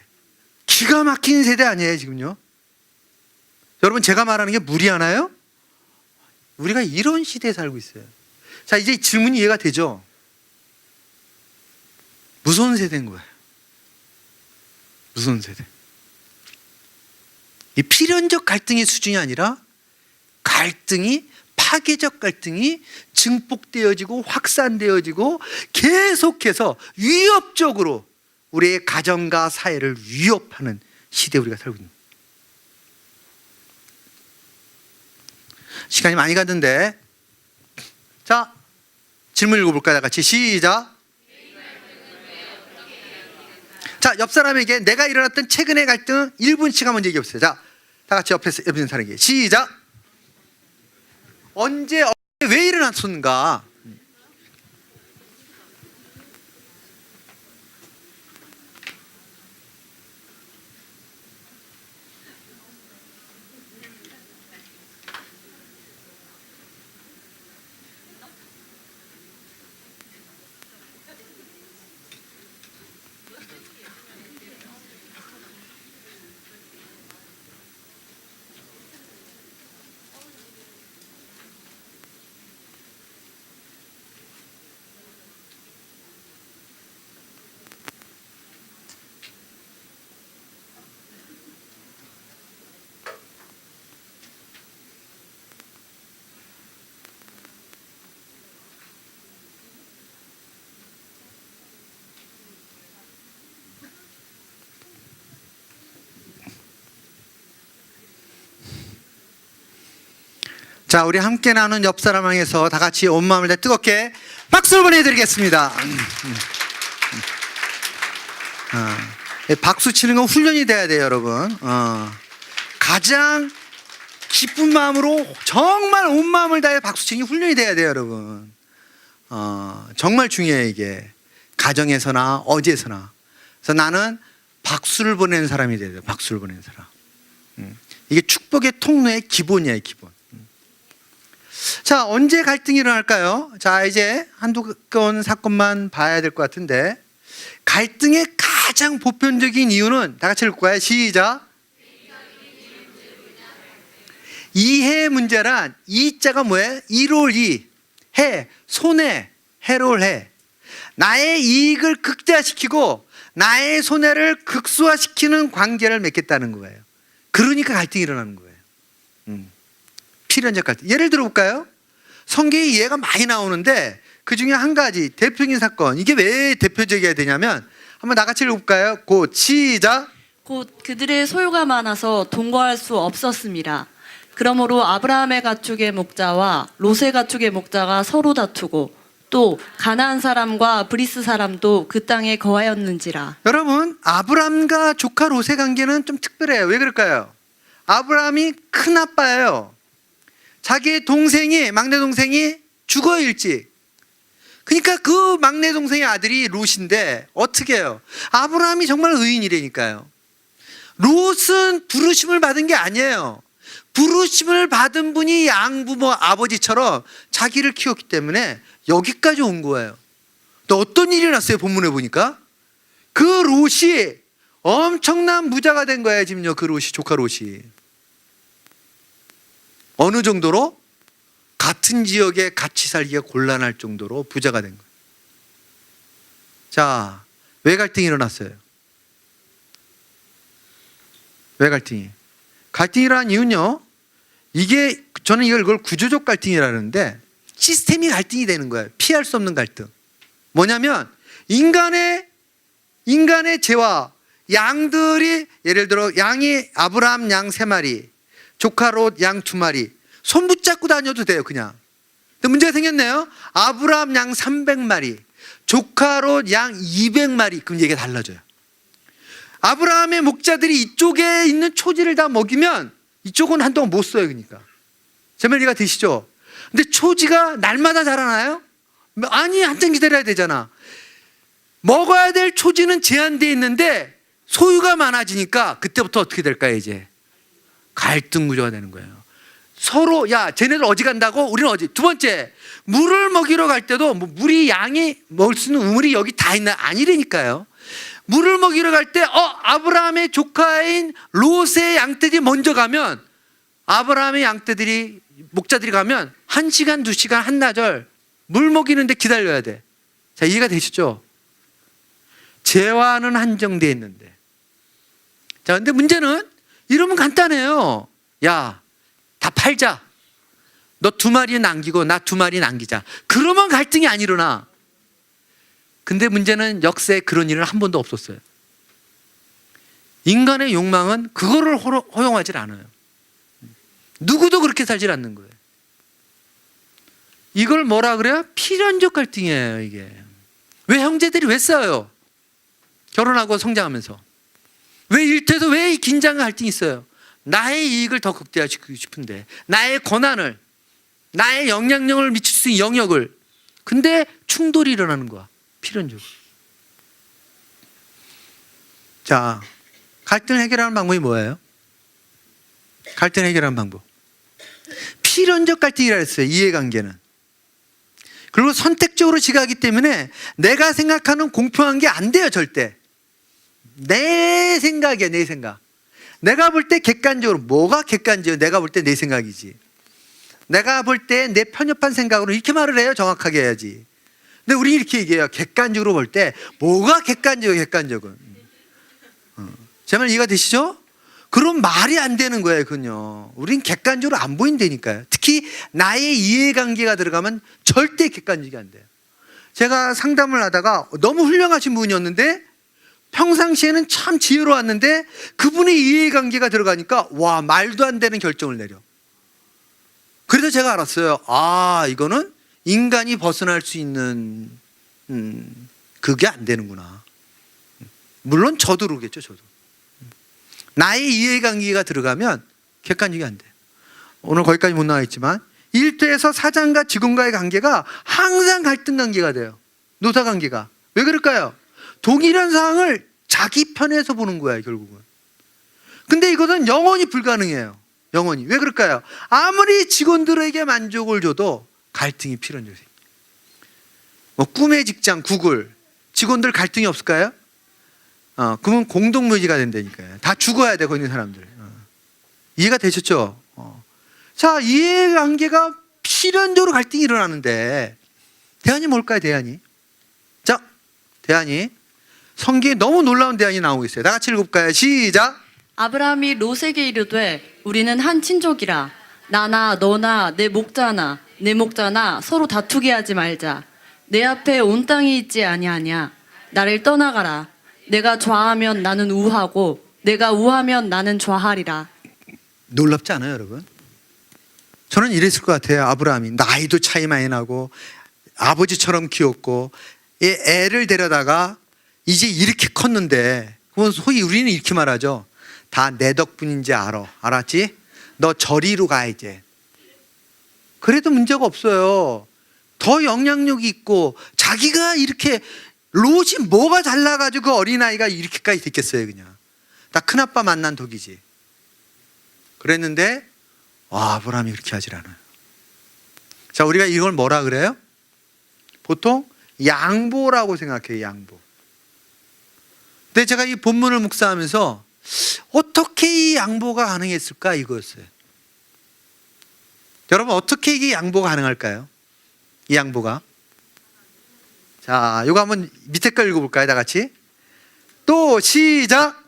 기가 막힌 세대 아니에요, 지금요? 여러분, 제가 말하는 게 무리하나요? 우리가 이런 시대에 살고 있어요. 자, 이제 질문이 이해가 되죠? 무서운 세대인 거예요. 무서운 세대. 이 필연적 갈등의 수준이 아니라 갈등이, 파괴적 갈등이 증폭되어지고 확산되어지고 계속해서 위협적으로 우리의 가정과 사회를 위협하는 시대에 우리가 살고 있는. 시간이 많이 갔는데, 자, 질문 읽어볼까요? 같이 시작. 자, 옆 사람에게 내가 일어났던 최근의 갈등 1분씩 한번 얘기해보세요. 자, 다 같이 옆에 있는 사람에게 시작. 언제 왜 일어났었는가? 자, 우리 함께 나눈 옆 사람 향해서 다 같이 온 마음을 다 뜨겁게 박수를 보내드리겠습니다. 박수 치는 건 훈련이 돼야 돼요, 여러분. 가장 기쁜 마음으로 정말 온 마음을 다해 박수 치는 게 훈련이 돼야 돼요, 여러분. 정말 중요해요, 이게. 가정에서나 어디에서나. 그래서 나는 박수를 보내는 사람이 돼야 돼요. 박수를 보내는 사람. 이게 축복의 통로의 기본이에요, 기본. 자, 언제 갈등이 일어날까요? 자, 이제 한두 건 사건만 봐야 될 것 같은데, 갈등의 가장 보편적인 이유는 다 같이 읽을까요? 시작. 이해 문제란 이자가 뭐예요? 이로울 이, 해, 손해, 해로울 해. 나의 이익을 극대화시키고 나의 손해를 극소화시키는 관계를 맺겠다는 거예요. 그러니까 갈등이 일어나는 거예요. 필연적 갈등. 예를 들어볼까요? 성경에 이해가 많이 나오는데 그 중에 한 가지 대표적인 사건, 이게 왜 대표적이어야 되냐면 한번 나같이 읽어볼까요? 곧 시작. 곧 그들의 소유가 많아서 동거할 수 없었습니다. 그러므로 아브라함의 가축의 목자와 롯의 가축의 목자가 서로 다투고 또 가나안 사람과 브리스 사람도 그 땅에 거하였는지라. 여러분, 아브라함과 조카 롯의 관계는 좀 특별해요. 왜 그럴까요? 아브라함이 큰 아빠예요. 자기의 동생이, 막내 동생이 죽어요, 일찍. 그러니까 그 막내 동생의 아들이 롯인데 어떻게 해요? 아브라함이 정말 의인이라니까요. 롯은 부르심을 받은 게 아니에요. 부르심을 받은 분이 양부모 아버지처럼 자기를 키웠기 때문에 여기까지 온 거예요. 또 어떤 일이 났어요? 본문에 보니까 그 롯이 엄청난 부자가 된 거예요. 지금요, 그 롯이, 조카 롯이. 어느 정도로? 같은 지역에 같이 살기가 곤란할 정도로 부자가 된 거예요. 자, 왜 갈등이 일어났어요? 왜 갈등이? 갈등이 일어난 이유는요, 이게 저는 이걸 구조적 갈등이라는데 시스템이 갈등이 되는 거예요. 피할 수 없는 갈등. 뭐냐면 인간의 죄와 양들이, 예를 들어 양이 아브라함 양 3마리, 조카 롯 양 2마리 손 붙잡고 다녀도 돼요, 그냥. 근데 문제가 생겼네요. 아브라함 양 300마리, 조카 롯 양 200마리. 그럼 얘기가 달라져요. 아브라함의 목자들이 이쪽에 있는 초지를 다 먹이면 이쪽은 한동안 못 써요. 그러니까 제 말 이해가 되시죠? 근데 초지가 날마다 자라나요? 아니, 한참 기다려야 되잖아. 먹어야 될 초지는 제한되어 있는데 소유가 많아지니까 그때부터 어떻게 될까요? 이제 갈등 구조가 되는 거예요. 서로, 야, 쟤네들 어디 간다고? 우리는 어디? 두 번째, 물을 먹이러 갈 때도 뭐 물이, 양이 먹을 수 있는 우물이 여기 다 있나? 아니라니까요. 물을 먹이러 갈 때 아브라함의 조카인 롯의 양떼들이 먼저 가면, 아브라함의 양떼들이, 목자들이 가면 1시간, 2시간, 한나절 물 먹이는데 기다려야 돼. 자, 이해가 되시죠? 재화는 한정되어 있는데. 자, 근데 문제는 이러면 간단해요. 야, 다 팔자. 너 2마리 남기고 나 2마리 남기자. 그러면 갈등이 안 일어나. 근데 문제는 역사에 그런 일은 한 번도 없었어요. 인간의 욕망은 그거를 허용하지 않아요. 누구도 그렇게 살지 않는 거예요. 이걸 뭐라 그래요? 필연적 갈등이에요, 이게. 왜 형제들이 왜 싸워요? 결혼하고 성장하면서. 왜 일터에서 왜 이 긴장과 갈등이 있어요? 나의 이익을 더 극대화시키고 싶은데, 나의 권한을, 나의 영향력을 미칠 수 있는 영역을. 근데 충돌이 일어나는 거야, 필연적으로. 자, 갈등을 해결하는 방법이 뭐예요? 갈등을 해결하는 방법. 필연적 갈등이라 했어요, 이해관계는. 그리고 선택적으로 지가하기 때문에 내가 생각하는 공평한 게 안 돼요, 절대. 내 생각이야, 내 생각. 내가 볼 때 객관적으로, 뭐가 객관적이에요? 내가 볼 때 내 생각이지. 내가 볼 때 내 편협한 생각으로 이렇게 말을 해요, 정확하게 해야지. 근데 우리 이렇게 얘기해요. 객관적으로 볼 때 뭐가 객관적이에요, 객관적은. 제 말 이해가 되시죠? 그런 말이 안 되는 거예요, 그건요. 우린 객관적으로 안 보인다니까요. 특히 나의 이해관계가 들어가면 절대 객관적이 안 돼요. 제가 상담을 하다가 너무 훌륭하신 분이었는데 평상시에는 참 지혜로웠는데 그분의 이해관계가 들어가니까 와, 말도 안 되는 결정을 내려. 그래서 제가 알았어요. 아, 이거는 인간이 벗어날 수 있는 그게 안 되는구나. 물론 저도 그러겠죠, 저도. 나의 이해관계가 들어가면 객관적이 안 돼요. 오늘 거기까지 못 나와있지만 일터에서 사장과 직원과의 관계가 항상 갈등 관계가 돼요. 노사 관계가. 왜 그럴까요? 동일한 상황을 자기 편에서 보는 거야, 결국은. 근데 이것은 영원히 불가능해요. 영원히. 왜 그럴까요? 아무리 직원들에게 만족을 줘도 갈등이 필연적이에요. 뭐 꿈의 직장 구글 직원들 갈등이 없을까요? 그러면 공동묘지가 된다니까요. 다 죽어야 돼, 거기 있는 사람들. 이해가 되셨죠? 자, 이해관계가 필연적으로 갈등이 일어나는데 대안이 뭘까요? 대안이. 자, 대안이 성경에 너무 놀라운 대안이 나오고 있어요. 다 같이 읽어볼까요? 시작. 아브라함이 롯에게 이르되 우리는 한 친족이라 나나 너나 내 목자나 내 목자나 서로 다투게 하지 말자. 내 앞에 온 땅이 있지 아니하냐. 나를 떠나가라. 내가 좌하면 나는 우하고 내가 우하면 나는 좌하리라. 놀랍지 않아요, 여러분? 저는 이랬을 것 같아요. 아브라함이 나이도 차이 많이 나고 아버지처럼 귀엽고 애를 데려다가 이제 이렇게 컸는데, 그건 소위 우리는 이렇게 말하죠. 다 내 덕분인지 알아. 알았지? 너 저리로 가 이제. 그래도 문제가 없어요. 더 영향력이 있고 자기가 이렇게 롯이 뭐가 잘나가지고 그 어린아이가 이렇게까지 됐겠어요. 그냥 다 큰아빠 만난 덕이지. 그랬는데 아브라함이 그렇게 하질 않아요. 자, 우리가 이걸 뭐라 그래요? 보통 양보라고 생각해요. 양보. 근데 제가 이 본문을 묵상하면서 어떻게 이 양보가 가능했을까 이거였어요. 여러분, 어떻게 이게 양보가 가능할까요? 이 양보가. 자, 이거 한번 밑에 거 읽어볼까요? 다 같이. 또 시작.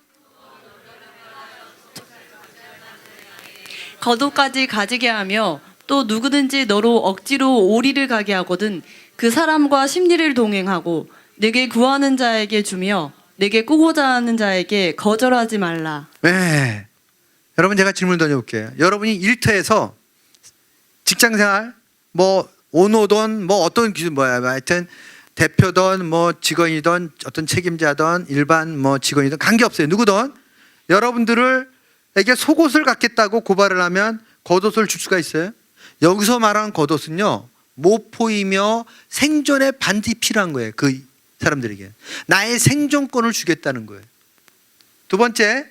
거도까지 가지게 하며 또 누구든지 너로 억지로 오리를 가게 하거든 그 사람과 심리를 동행하고 내게 구하는 자에게 주며 내게 꾸고자 하는 자에게 거절하지 말라. 네. 여러분, 제가 질문 던져볼게요. 여러분이 일터에서 직장생활, 뭐 오너든 뭐 어떤 기준 뭐야, 하여튼 대표든 뭐 직원이든 어떤 책임자든 일반 뭐 직원이든 관계없어요. 누구든 여러분들에게 속옷을 갖겠다고 고발을 하면 겉옷을 줄 수가 있어요? 여기서 말하는 겉옷은요, 모포이며 생존에 반드시 필요한 거예요. 그 사람들에게 나의 생존권을 주겠다는 거예요. 두 번째,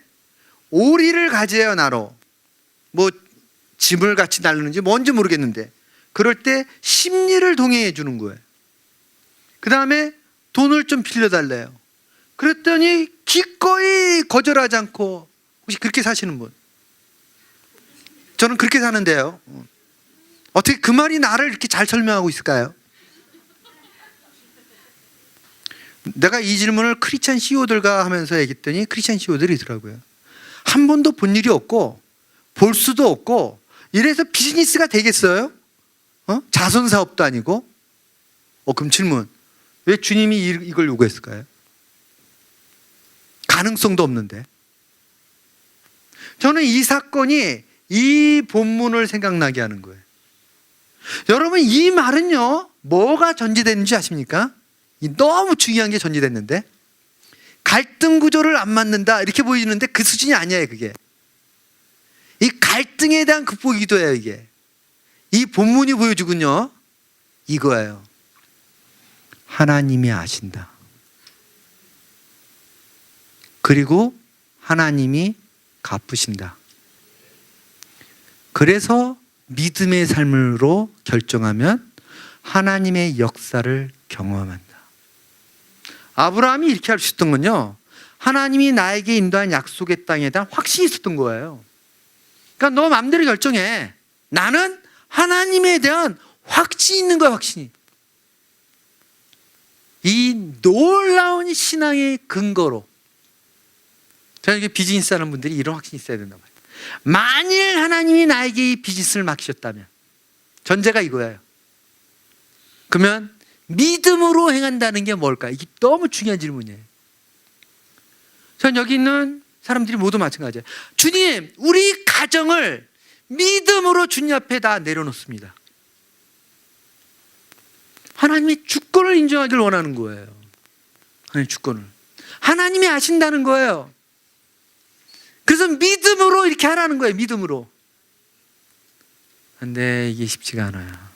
오리를 가져요. 나로 뭐 짐을 같이 나르는지 뭔지 모르겠는데 그럴 때 심리를 동행해 주는 거예요. 그 다음에 돈을 좀 빌려달래요. 그랬더니 기꺼이 거절하지 않고. 혹시 그렇게 사시는 분? 저는 그렇게 사는데요. 어떻게 그 말이 나를 이렇게 잘 설명하고 있을까요? 내가 이 질문을 크리스찬 CEO들과 하면서 얘기했더니 크리스찬 CEO들이더라고요. 한 번도 본 일이 없고 볼 수도 없고 이래서 비즈니스가 되겠어요? 자선 사업도 아니고. 그럼 질문, 왜 주님이 이걸 요구했을까요? 가능성도 없는데. 저는 이 사건이 이 본문을 생각나게 하는 거예요. 여러분, 이 말은요, 뭐가 전제됐는지 아십니까? 너무 중요한 게 전제됐는데, 갈등 구조를 안 맞는다 이렇게 보이는데 그 수준이 아니에요. 그게 이 갈등에 대한 극복 기도예요. 이게 이 본문이 보여주군요, 이거예요. 하나님이 아신다. 그리고 하나님이 갚으신다. 그래서 믿음의 삶으로 결정하면 하나님의 역사를 경험한다. 아브라함이 이렇게 할 수 있었던 건요, 하나님이 나에게 인도한 약속의 땅에 대한 확신이 있었던 거예요. 그러니까 너 마음대로 결정해. 나는 하나님에 대한 확신이 있는 거야. 확신이. 이 놀라운 신앙의 근거로, 저는 이게 비즈니스 하는 분들이 이런 확신이 있어야 된단 말이에요. 만일 하나님이 나에게 이 비즈니스를 맡기셨다면, 전제가 이거예요. 그러면 믿음으로 행한다는 게 뭘까? 이게 너무 중요한 질문이에요. 전 여기 있는 사람들이 모두 마찬가지예요. 주님, 우리 가정을 믿음으로 주님 앞에 다 내려놓습니다. 하나님의 주권을 인정하기를 원하는 거예요. 하나님의 주권을. 하나님이 아신다는 거예요. 그래서 믿음으로 이렇게 하라는 거예요. 믿음으로. 근데 이게 쉽지가 않아요.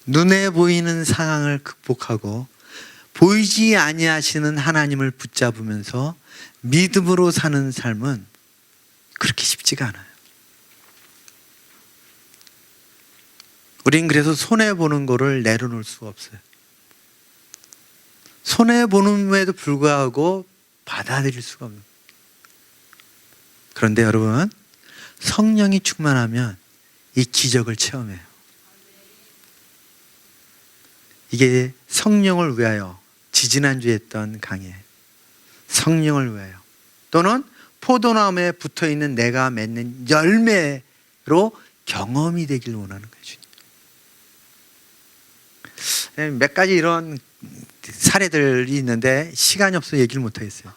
눈에 보이는 상황을 극복하고 보이지 아니하시는 하나님을 붙잡으면서 믿음으로 사는 삶은 그렇게 쉽지가 않아요. 우린 그래서 손해보는 거를 내려놓을 수가 없어요. 손해보는에도 불구하고 받아들일 수가 없는. 그런데 여러분, 성령이 충만하면 이 기적을 체험해요. 이게 성령을 위하여 지지난주에 했던 강의, 성령을 위하여, 또는 포도나무에 붙어있는 내가 맺는 열매로 경험이 되길 원하는 거죠. 몇 가지 이런 사례들이 있는데 시간이 없어서 얘기를 못하겠어요.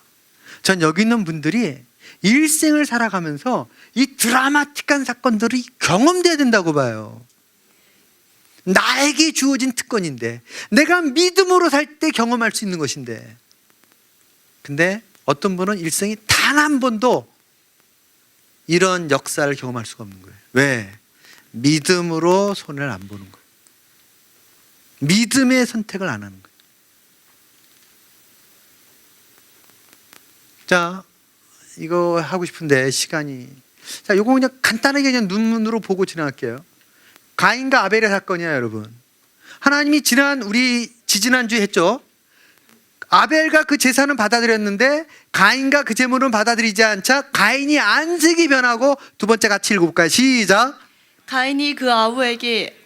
전 여기 있는 분들이 일생을 살아가면서 이 드라마틱한 사건들이 경험돼야 된다고 봐요. 나에게 주어진 특권인데, 내가 믿음으로 살 때 경험할 수 있는 것인데, 근데 어떤 분은 일생이 단 한 번도 이런 역사를 경험할 수가 없는 거예요. 왜? 믿음으로 손을 안 보는 거예요. 믿음의 선택을 안 하는 거예요. 자, 이거 하고 싶은데 시간이, 자, 이거 그냥 간단하게 그냥 눈으로 보고 지나갈게요. 가인과 아벨의 사건이야, 여러분. 하나님이 우리 지지난주에 했죠. 아벨과 그 제사는 받아들였는데 가인과 그 제물은 받아들이지 않자 가인이 안색이 변하고, 두 번째 같이 읽어볼까요? 시작. 가인이 그 아우에게,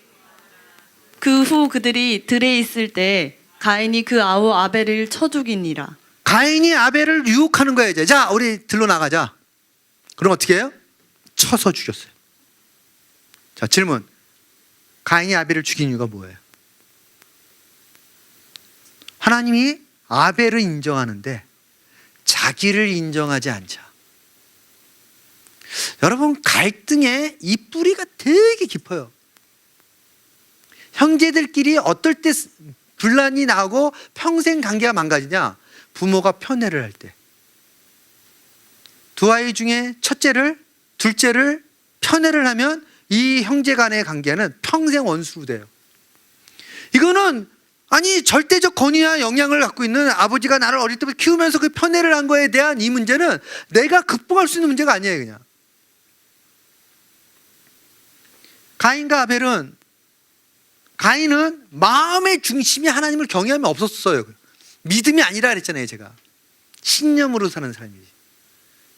그 후 그들이 들에 있을 때 가인이 그 아우 아벨을 쳐 죽이니라. 가인이 아벨을 유혹하는 거예요. 이제 자, 우리 들러 나가자. 그럼 어떻게 해요? 쳐서 죽였어요. 자, 질문. 가인이 아벨을 죽인 이유가 뭐예요? 하나님이 아벨을 인정하는데 자기를 인정하지 않자. 여러분, 갈등의 이 뿌리가 되게 깊어요. 형제들끼리 어떨 때 분란이 나고 평생 관계가 망가지냐? 부모가 편애를 할 때. 두 아이 중에 첫째를, 둘째를 편애를 하면 이 형제 간의 관계는 평생 원수로 돼요. 이거는 아니 절대적 권위와 영향을 갖고 있는 아버지가 나를 어릴 때부터 키우면서 그 편애를 한 거에 대한 이 문제는 내가 극복할 수 있는 문제가 아니에요. 그냥 가인과 아벨은, 가인은 마음의 중심이 하나님을 경외함이 없었어요. 믿음이 아니라 그랬잖아요. 제가 신념으로 사는 사람이지.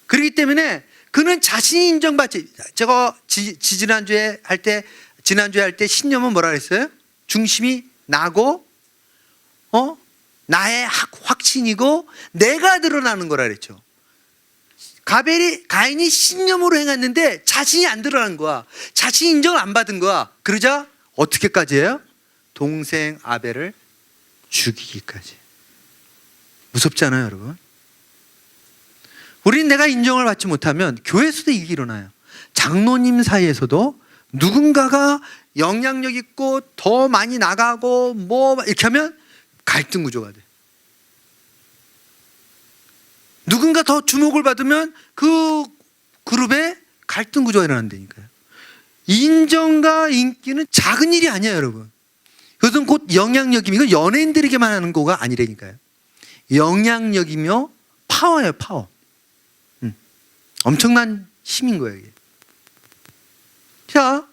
그렇기 때문에 그는 자신이 인정받지. 제가 지난주에 할 때 신념은 뭐라 그랬어요? 중심이 나고 나의 확신이고 내가 드러나는 거라 그랬죠. 가인이 신념으로 행했는데 자신이 안 드러난 거야. 자신이 인정을 안 받은 거야. 그러자 어떻게까지 해요? 동생 아벨을 죽이기까지. 무섭지 않아요, 여러분? 우린 내가 인정을 받지 못하면 교회에서도 이게 일어나요. 장로님 사이에서도 누군가가 영향력 있고 더 많이 나가고 뭐 이렇게 하면 갈등 구조가 돼. 누군가 더 주목을 받으면 그 그룹에 갈등 구조가 일어난다니까요. 인정과 인기는 작은 일이 아니에요, 여러분. 그것은 곧 영향력이며, 이건 연예인들에게만 하는 거가 아니라니까요. 영향력이며 파워예요, 파워. 엄청난 힘인 거예요, 이게. 자,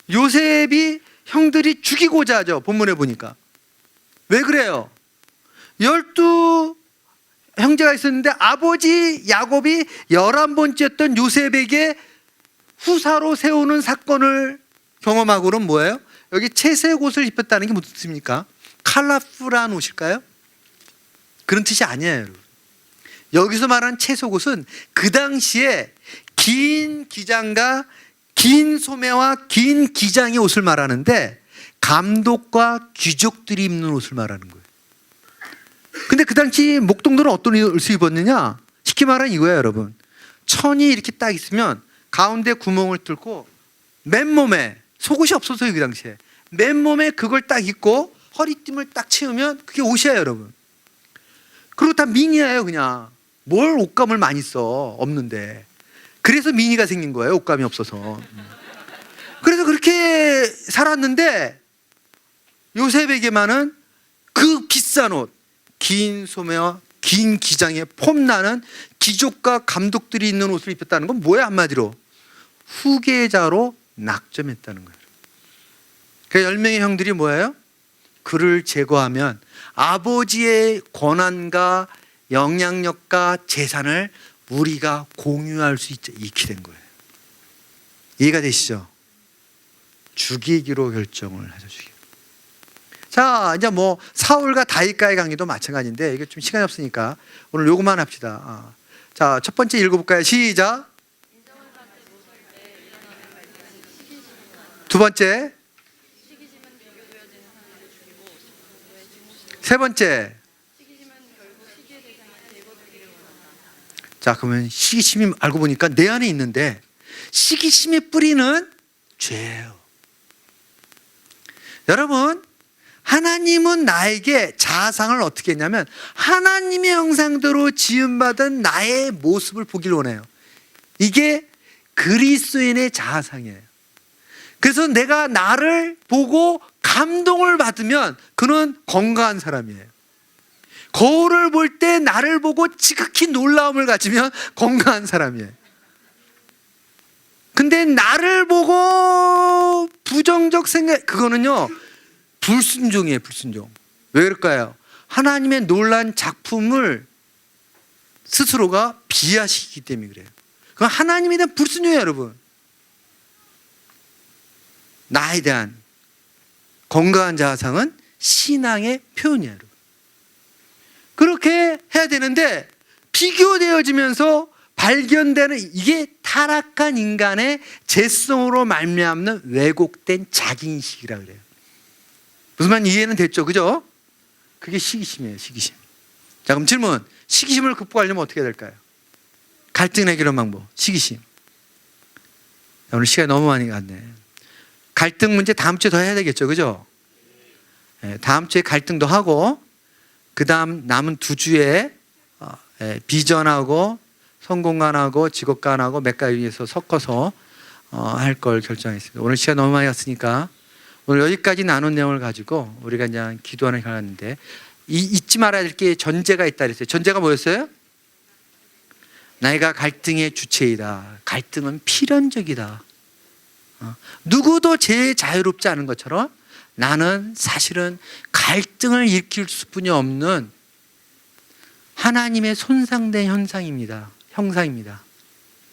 요셉이 형들이 죽이고자 하죠. 본문에 보니까. 왜 그래요? 12 형제가 있었는데 아버지 야곱이 11번째였던 요셉에게 후사로 세우는 사건을 경험하고는 뭐예요? 여기 채색 옷을 입혔다는 게 무슨 뜻입니까? 컬러풀한 옷일까요? 그런 뜻이 아니에요, 여러분. 여기서 말하는 채색 옷은 그 당시에 긴 기장과 긴 소매와 긴 기장의 옷을 말하는데 감독과 귀족들이 입는 옷을 말하는 거예요. 근데 그 당시 목동들은 어떤 옷을 입었느냐? 쉽게 말하면 이거예요, 여러분. 천이 이렇게 딱 있으면 가운데 구멍을 뚫고 맨몸에, 속옷이 없었어요, 그 당시에. 맨몸에 그걸 딱 입고 허리띠을 딱 채우면 그게 옷이에요, 여러분. 그리고 다 미니예요, 그냥. 뭘 옷감을 많이 써, 없는데. 그래서 미니가 생긴 거예요, 옷감이 없어서. 그래서 그렇게 살았는데 요셉에게만은 그 비싼 옷, 긴 소매와 긴 기장에 폼나는 귀족과 감독들이 있는 옷을 입혔다는 건 뭐야? 한마디로 후계자로 낙점했다는 거예요. 그 10명의 형들이 뭐예요? 그를 제거하면 아버지의 권한과 영향력과 재산을 우리가 공유할 수 있게 된 거예요. 이해가 되시죠? 죽이기로 결정을 하죠. 자, 이제 뭐 사울과 다윗과의 관계도 마찬가지인데 이게 좀 시간이 없으니까 오늘 요것만 합시다. 자, 첫 번째 읽어볼까요? 시작. 두 번째. 세 번째. 자, 그러면 시기심이 알고 보니까 내 안에 있는데 시기심의 뿌리는 죄예요. 여러분, 하나님은 나에게 자아상을 어떻게 했냐면 하나님의 형상대로 지음받은 나의 모습을 보길 원해요. 이게 그리스도인의 자아상이에요. 그래서 내가 나를 보고 감동을 받으면 그는 건강한 사람이에요. 거울을 볼 때 나를 보고 지극히 놀라움을 가지면 건강한 사람이에요. 근데 나를 보고 부정적 생각, 그거는요 불순종이에요. 불순종. 왜 그럴까요? 하나님의 놀란 작품을 스스로가 비하시기 때문에 그래요. 그건 하나님에 대한 불순종이에요. 여러분, 나에 대한 건강한 자아상은 신앙의 표현이에요. 여러분, 그렇게 해야 되는데 비교되어지면서 발견되는 이게 타락한 인간의 죄성으로 말미암는 왜곡된 자기인식이라고 그래요. 무슨 말 이해는 됐죠? 그죠? 그게 시기심이에요. 시기심. 자, 그럼 질문. 시기심을 극복하려면 어떻게 해야 될까요? 갈등 해결 방법. 시기심. 오늘 시간이 너무 많이 갔네. 갈등 문제 다음 주에 더 해야 되겠죠? 그죠? 네, 다음 주에 갈등도 하고 그 다음 남은 2주에 비전하고 성공관하고 직업관하고 몇 가지에서 섞어서 할 걸 결정했습니다. 오늘 시간 너무 많이 갔으니까 오늘 여기까지 나눈 내용을 가지고 우리가 이제 기도하는 시간인데 잊지 말아야 될 게 전제가 있다 그랬어요. 전제가 뭐였어요? 나이가 갈등의 주체이다. 갈등은 필연적이다. 누구도 제일 자유롭지 않은 것처럼 나는 사실은 갈등을 일으킬 수뿐이 없는 하나님의 손상된 형상입니다.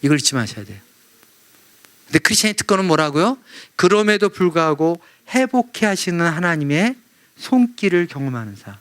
이걸 잊지 마셔야 돼요. 근데 크리스천의 특권은 뭐라고요? 그럼에도 불구하고 회복해 하시는 하나님의 손길을 경험하는 사.